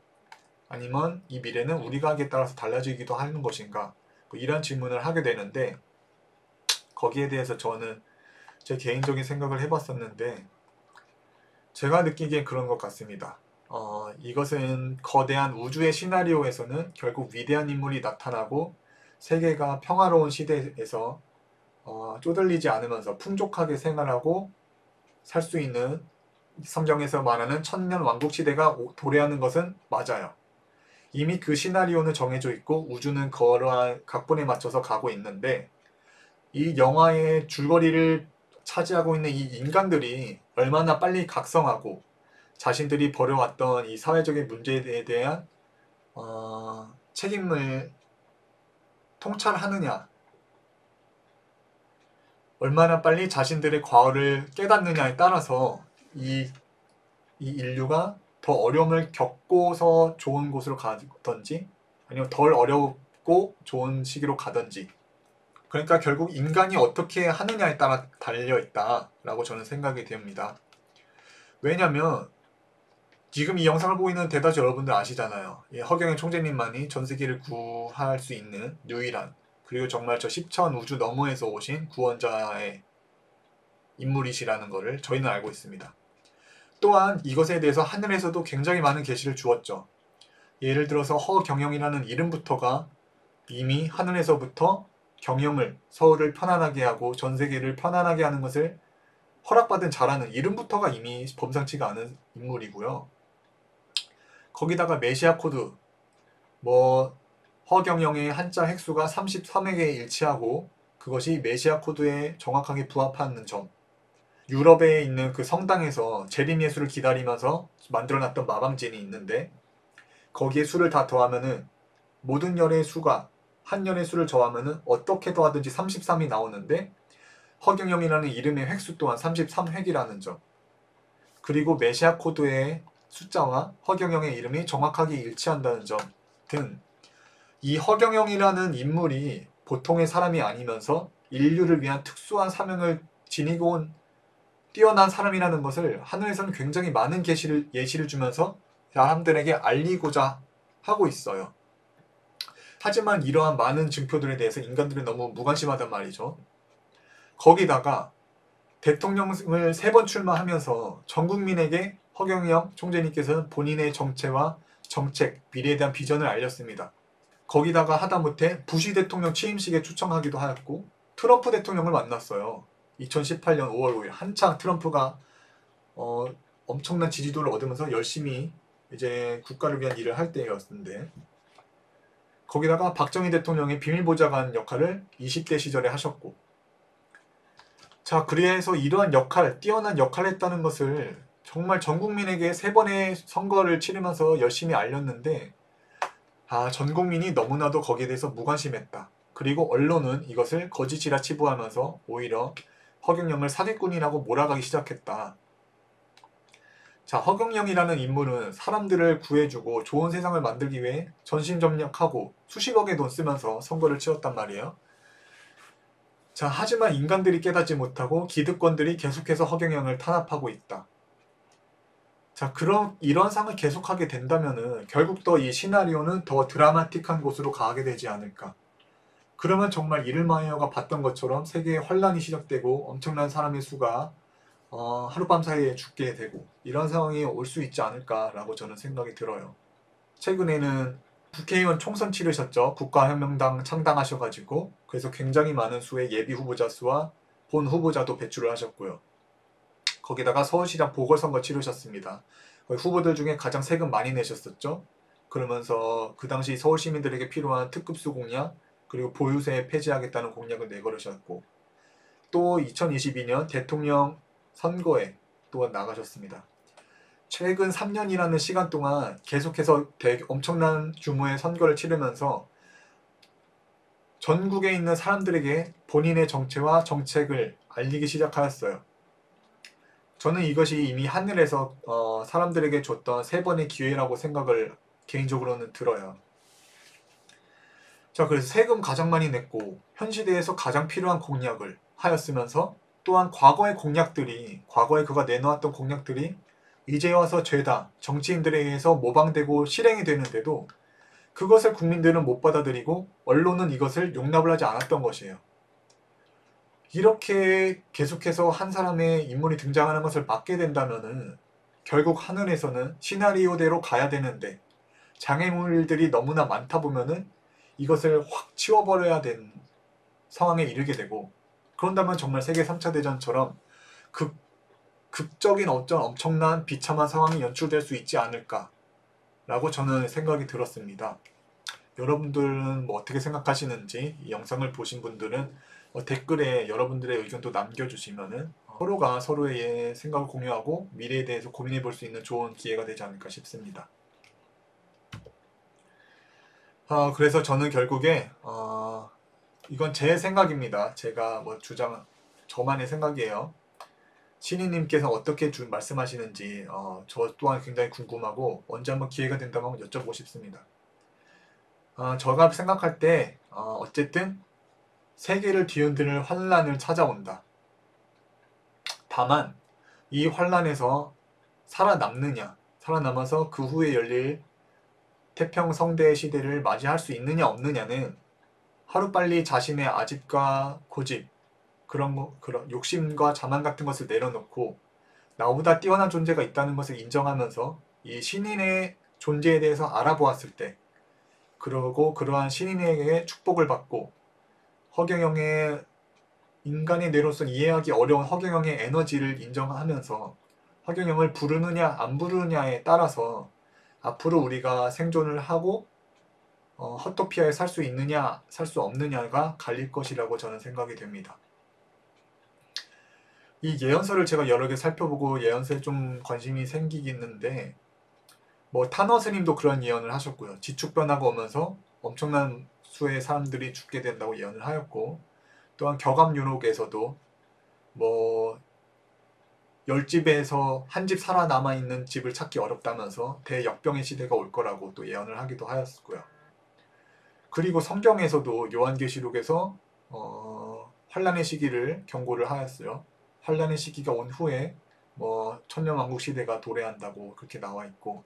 아니면 이 미래는 우리가 하기에 따라서 달라지기도 하는 것인가? 뭐 이런 질문을 하게 되는데, 거기에 대해서 저는 제 개인적인 생각을 해봤었는데, 제가 느끼기엔 그런 것 같습니다. 이것은 거대한 우주의 시나리오에서는 결국 위대한 인물이 나타나고 세계가 평화로운 시대에서 쪼들리지 않으면서 풍족하게 생활하고 살 수 있는, 성경에서 말하는 천년 왕국 시대가 도래하는 것은 맞아요. 이미 그 시나리오는 정해져 있고 우주는 그러한 각본에 맞춰서 가고 있는데, 이 영화의 줄거리를 차지하고 있는 이 인간들이 얼마나 빨리 각성하고 자신들이 벌여왔던 이 사회적인 문제에 대한 책임을 통찰하느냐, 얼마나 빨리 자신들의 과오를 깨닫느냐에 따라서 이 인류가 더 어려움을 겪고서 좋은 곳으로 가든지 아니면 덜 어렵고 좋은 시기로 가든지, 그러니까 결국 인간이 어떻게 하느냐에 따라 달려있다라고 저는 생각이 됩니다. 왜냐면 지금 이 영상을 보고 있는 대다수 여러분들 아시잖아요. 허경영 총재님만이 전세계를 구할 수 있는 유일한, 그리고 정말 저 10천 우주 너머에서 오신 구원자의 인물이시라는 것을 저희는 알고 있습니다. 또한 이것에 대해서 하늘에서도 굉장히 많은 계시를 주었죠. 예를 들어서 허경영이라는 이름부터가 이미 하늘에서부터 경영을, 서울을 편안하게 하고 전 세계를 편안하게 하는 것을 허락받은 자라는 이름부터가 이미 범상치가 않은 인물이고요. 거기다가 메시아 코드, 허경영의 한자 획수가 33획에 일치하고 그것이 메시아 코드에 정확하게 부합하는 점, 유럽에 있는 그 성당에서 재림 예수를 기다리면서 만들어놨던 마방진이 있는데, 거기에 수를 다 더하면은 모든 열의 수가 한년의 수를 더하면 어떻게 더하든지 33이 나오는데 허경영이라는 이름의 획수 또한 33획이라는 점, 그리고 메시아 코드의 숫자와 허경영의 이름이 정확하게 일치한다는 점 등, 이 허경영이라는 인물이 보통의 사람이 아니면서 인류를 위한 특수한 사명을 지니고 온 뛰어난 사람이라는 것을 하늘에서는 굉장히 많은 예시를 주면서 사람들에게 알리고자 하고 있어요. 하지만 이러한 많은 증표들에 대해서 인간들은 너무 무관심하단 말이죠. 거기다가 대통령을 3번 출마하면서 전 국민에게 허경영 총재님께서는 본인의 정체와 정책, 미래에 대한 비전을 알렸습니다. 거기다가 하다못해 부시 대통령 취임식에 초청하기도 하였고 트럼프 대통령을 만났어요. 2018년 5월 5일 한창 트럼프가 엄청난 지지도를 얻으면서 열심히 이제 국가를 위한 일을 할 때였는데, 거기다가 박정희 대통령의 비밀보좌관 역할을 20대 시절에 하셨고, 자, 그래서 이러한 역할, 뛰어난 역할을 했다는 것을 정말 전 국민에게 3번의 선거를 치르면서 열심히 알렸는데, 전 국민이 너무나도 거기에 대해서 무관심했다. 그리고 언론은 이것을 거짓이라 치부하면서 오히려 허경영을 사기꾼이라고 몰아가기 시작했다. 자, 허경영이라는 인물은 사람들을 구해주고 좋은 세상을 만들기 위해 전심전력하고 수십억의 돈 쓰면서 선거를 치렀단 말이에요. 자, 하지만 인간들이 깨닫지 못하고 기득권들이 계속해서 허경영을 탄압하고 있다. 자, 이런 상을 계속하게 된다면은 결국 더 이 시나리오는 더 드라마틱한 곳으로 가게 되지 않을까. 그러면 정말 이를마이어가 봤던 것처럼 세계에 혼란이 시작되고 엄청난 사람의 수가 하룻밤 사이에 죽게 되고 이런 상황이 올 수 있지 않을까라고 저는 생각이 들어요. 최근에는 국회의원 총선 치르셨죠. 국가혁명당 창당하셔가지고 그래서 굉장히 많은 수의 예비 후보자 수와 본 후보자도 배출을 하셨고요. 거기다가 서울시장 보궐선거 치르셨습니다. 후보들 중에 가장 세금 많이 내셨었죠. 그러면서 그 당시 서울 시민들에게 필요한 특급수 공약, 그리고 보유세 폐지하겠다는 공약을 내걸으셨고, 또 2022년 대통령 선거에 또한 나가셨습니다. 최근 3년이라는 시간 동안 계속해서 엄청난 규모의 선거를 치르면서 전국에 있는 사람들에게 본인의 정체와 정책을 알리기 시작하였어요. 저는 이것이 이미 하늘에서 사람들에게 줬던 3번의 기회라고 생각을 개인적으로는 들어요. 자, 그래서 세금 가장 많이 냈고 현 시대에서 가장 필요한 공약을 하였으면서, 또한 과거의 그가 내놓았던 공약들이 이제 와서 죄다 정치인들에 의해서 모방되고 실행이 되는데도 그것을 국민들은 못 받아들이고 언론은 이것을 용납을 하지 않았던 것이에요. 이렇게 계속해서 한 사람의 인물이 등장하는 것을 막게 된다면은 결국 하늘에서는 시나리오대로 가야 되는데 장애물들이 너무나 많다 보면은 이것을 확 치워버려야 되는 상황에 이르게 되고, 그런다면 정말 세계 3차 대전처럼 극적인 엄청난 비참한 상황이 연출될 수 있지 않을까라고 저는 생각이 들었습니다. 여러분들은 뭐 어떻게 생각하시는지, 이 영상을 보신 분들은 댓글에 여러분들의 의견도 남겨주시면은 서로가 서로의 생각을 공유하고 미래에 대해서 고민해 볼 수 있는 좋은 기회가 되지 않을까 싶습니다. 그래서 저는 결국에 이건 제 생각입니다. 제가 저만의 생각이에요. 신이님께서 어떻게 말씀하시는지 저 또한 굉장히 궁금하고 언제 한번 기회가 된다면 여쭤보고 싶습니다. 제가 생각할 때 어쨌든 세계를 뒤흔드는 환란을 찾아온다. 다만 이 환란에서 살아남아서 그 후에 열릴 태평성대 시대를 맞이할 수 있느냐 없느냐는 하루빨리 자신의 아집과 고집, 그런 욕심과 자만 같은 것을 내려놓고 나보다 뛰어난 존재가 있다는 것을 인정하면서 이 신인의 존재에 대해서 알아보았을 때, 그러고 그러한 신인에게 축복을 받고 허경영의 인간의 뇌로서 이해하기 어려운 허경영의 에너지를 인정하면서 허경영을 부르느냐 안 부르느냐에 따라서 앞으로 우리가 생존을 하고 허토피아에 살 수 있느냐 살 수 없느냐가 갈릴 것이라고 저는 생각이 됩니다. 이 예언서를 제가 여러 개 살펴보고 예언서에 좀 관심이 생기겠는데, 타너 스님도 그런 예언을 하셨고요. 지축 변화가 오면서 엄청난 수의 사람들이 죽게 된다고 예언을 하였고, 또한 격암 유록에서도 뭐 10집에서 한 집 살아남아 있는 집을 찾기 어렵다면서 대역병의 시대가 올 거라고 또 예언을 하기도 하였고요. 그리고 성경에서도 요한계시록에서 환란의 시기를 경고를 하였어요. 환란의 시기가 온 후에 뭐 천년왕국 시대가 도래한다고 그렇게 나와 있고,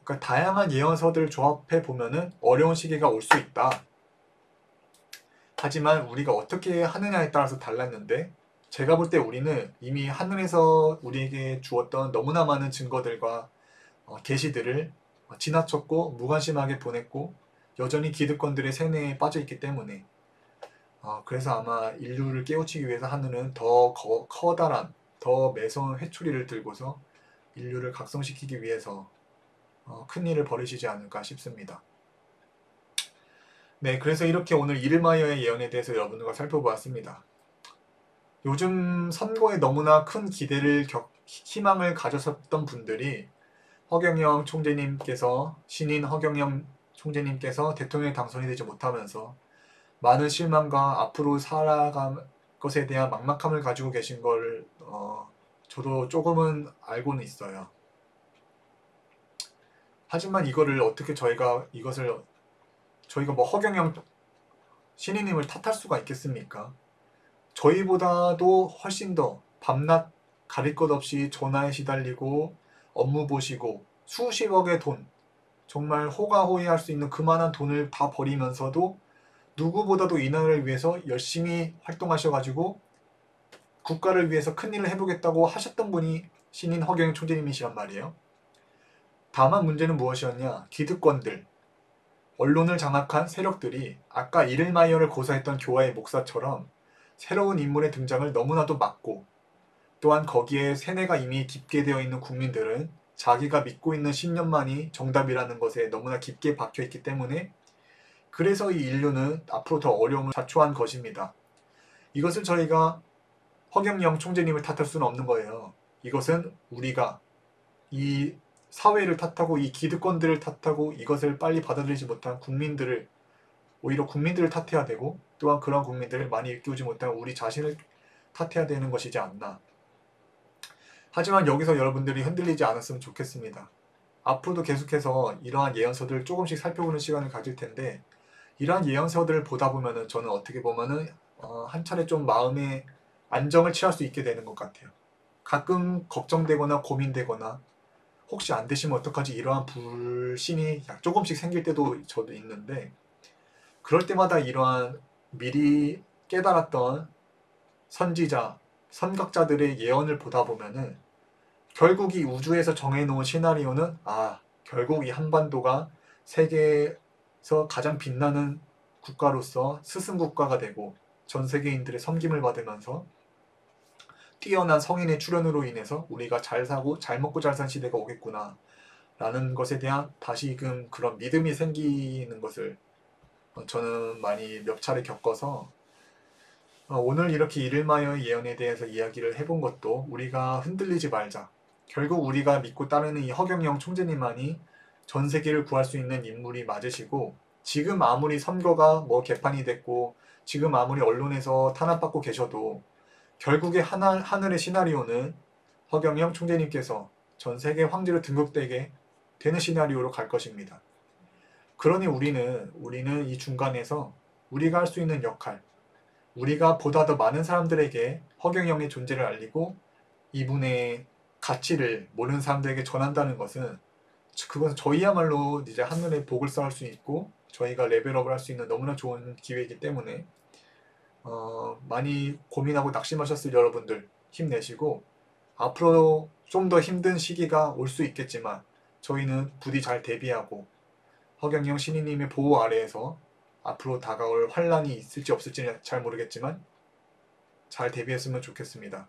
그러니까 다양한 예언서들을 조합해 보면은 어려운 시기가 올 수 있다. 하지만 우리가 어떻게 하느냐에 따라서 달랐는데, 제가 볼 때 우리는 이미 하늘에서 우리에게 주었던 너무나 많은 증거들과 계시들을 지나쳤고 무관심하게 보냈고 여전히 기득권들의 세뇌에 빠져 있기 때문에 그래서 아마 인류를 깨우치기 위해서 하늘은 더 커다란 더 매서운 회초리를 들고서 인류를 각성시키기 위해서 큰 일을 벌이시지 않을까 싶습니다. 네, 그래서 이렇게 오늘 이르마이어의 예언에 대해서 여러분들과 살펴보았습니다. 요즘 선거에 너무나 큰 기대를 희망을 가졌었던 분들이 허경영 총재님께서 신인 허경영 총재님께서 대통령에 당선이 되지 못하면서 많은 실망과 앞으로 살아갈 것에 대한 막막함을 가지고 계신 걸 저도 조금은 알고는 있어요. 하지만 이거를 어떻게 저희가 뭐 허경영 신인님을 탓할 수가 있겠습니까? 저희보다도 훨씬 더 밤낮 가릴 것 없이 전화에 시달리고 업무 보시고 수십억의 돈, 정말 호가호위할 수 있는 그만한 돈을 다 버리면서도 누구보다도 이 나라를 위해서 열심히 활동하셔가지고 국가를 위해서 큰일을 해보겠다고 하셨던 분이 신인 허경영 총재님이시란 말이에요. 다만 문제는 무엇이었냐? 기득권들, 언론을 장악한 세력들이 아까 이를마이어를 고사했던 교화의 목사처럼 새로운 인물의 등장을 너무나도 막고, 또한 거기에 세뇌가 이미 깊게 되어 있는 국민들은 자기가 믿고 있는 신념만이 정답이라는 것에 너무나 깊게 박혀있기 때문에 그래서 이 인류는 앞으로 더 어려움을 자초한 것입니다. 이것을 저희가 허경영 총재님을 탓할 수는 없는 거예요. 이것은 우리가 이 사회를 탓하고 이 기득권들을 탓하고 이것을 빨리 받아들이지 못한 국민들을, 오히려 국민들을 탓해야 되고, 또한 그런 국민들을 많이 일깨우지 못한 우리 자신을 탓해야 되는 것이지 않나. 하지만 여기서 여러분들이 흔들리지 않았으면 좋겠습니다. 앞으로도 계속해서 이러한 예언서들을 조금씩 살펴보는 시간을 가질 텐데, 이러한 예언서들을 보다 보면은 저는 어떻게 보면은 한 차례 좀 마음의 안정을 취할 수 있게 되는 것 같아요. 가끔 걱정되거나 고민되거나 혹시 안 되시면 어떡하지 이러한 불신이 조금씩 생길 때도 저도 있는데, 그럴 때마다 이러한 미리 깨달았던 선지자, 선각자들의 예언을 보다 보면은 결국 이 우주에서 정해놓은 시나리오는 결국 이 한반도가 세계에서 가장 빛나는 국가로서 스승국가가 되고 전 세계인들의 섬김을 받으면서 뛰어난 성인의 출현으로 인해서 우리가 잘 사고 잘 먹고 잘 산 시대가 오겠구나 라는 것에 대한 다시금 그런 믿음이 생기는 것을 저는 많이 몇 차례 겪어서 오늘 이렇게 이를마이어의 예언에 대해서 이야기를 해본 것도 우리가 흔들리지 말자. 결국 우리가 믿고 따르는 이 허경영 총재님만이 전 세계를 구할 수 있는 인물이 맞으시고, 지금 아무리 선거가 뭐 개판이 됐고 지금 아무리 언론에서 탄압받고 계셔도 결국에 하늘의 시나리오는 허경영 총재님께서 전 세계 황제로 등극되게 되는 시나리오로 갈 것입니다. 그러니 우리는 이 중간에서 우리가 할 수 있는 역할, 우리가 보다 더 많은 사람들에게 허경영의 존재를 알리고 이분의 가치를 모르는 사람들에게 전한다는 것은, 그것은 저희야말로 이제 하늘의 복을 쌓을 수 있고 저희가 레벨업을 할 수 있는 너무나 좋은 기회이기 때문에 많이 고민하고 낙심하셨을 여러분들 힘내시고, 앞으로 좀 더 힘든 시기가 올 수 있겠지만 저희는 부디 잘 대비하고 허경영 신인님의 보호 아래에서 앞으로 다가올 환란이 있을지 없을지는 잘 모르겠지만 잘 대비했으면 좋겠습니다.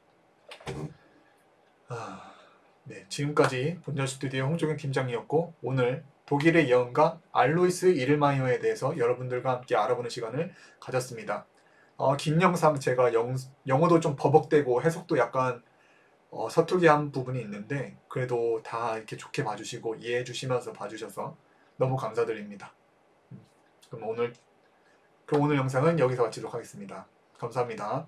네, 지금까지 본전 스튜디오 홍종현 팀장이었고, 오늘 독일의 예언가 알로이스 이를마이어에 대해서 여러분들과 함께 알아보는 시간을 가졌습니다. 긴 영상 제가 영어도 좀 버벅대고 해석도 약간 서툴게 한 부분이 있는데 그래도 다 이렇게 좋게 봐주시고 이해해 주시면서 봐주셔서 너무 감사드립니다. 그럼 오늘 영상은 여기서 마치도록 하겠습니다. 감사합니다.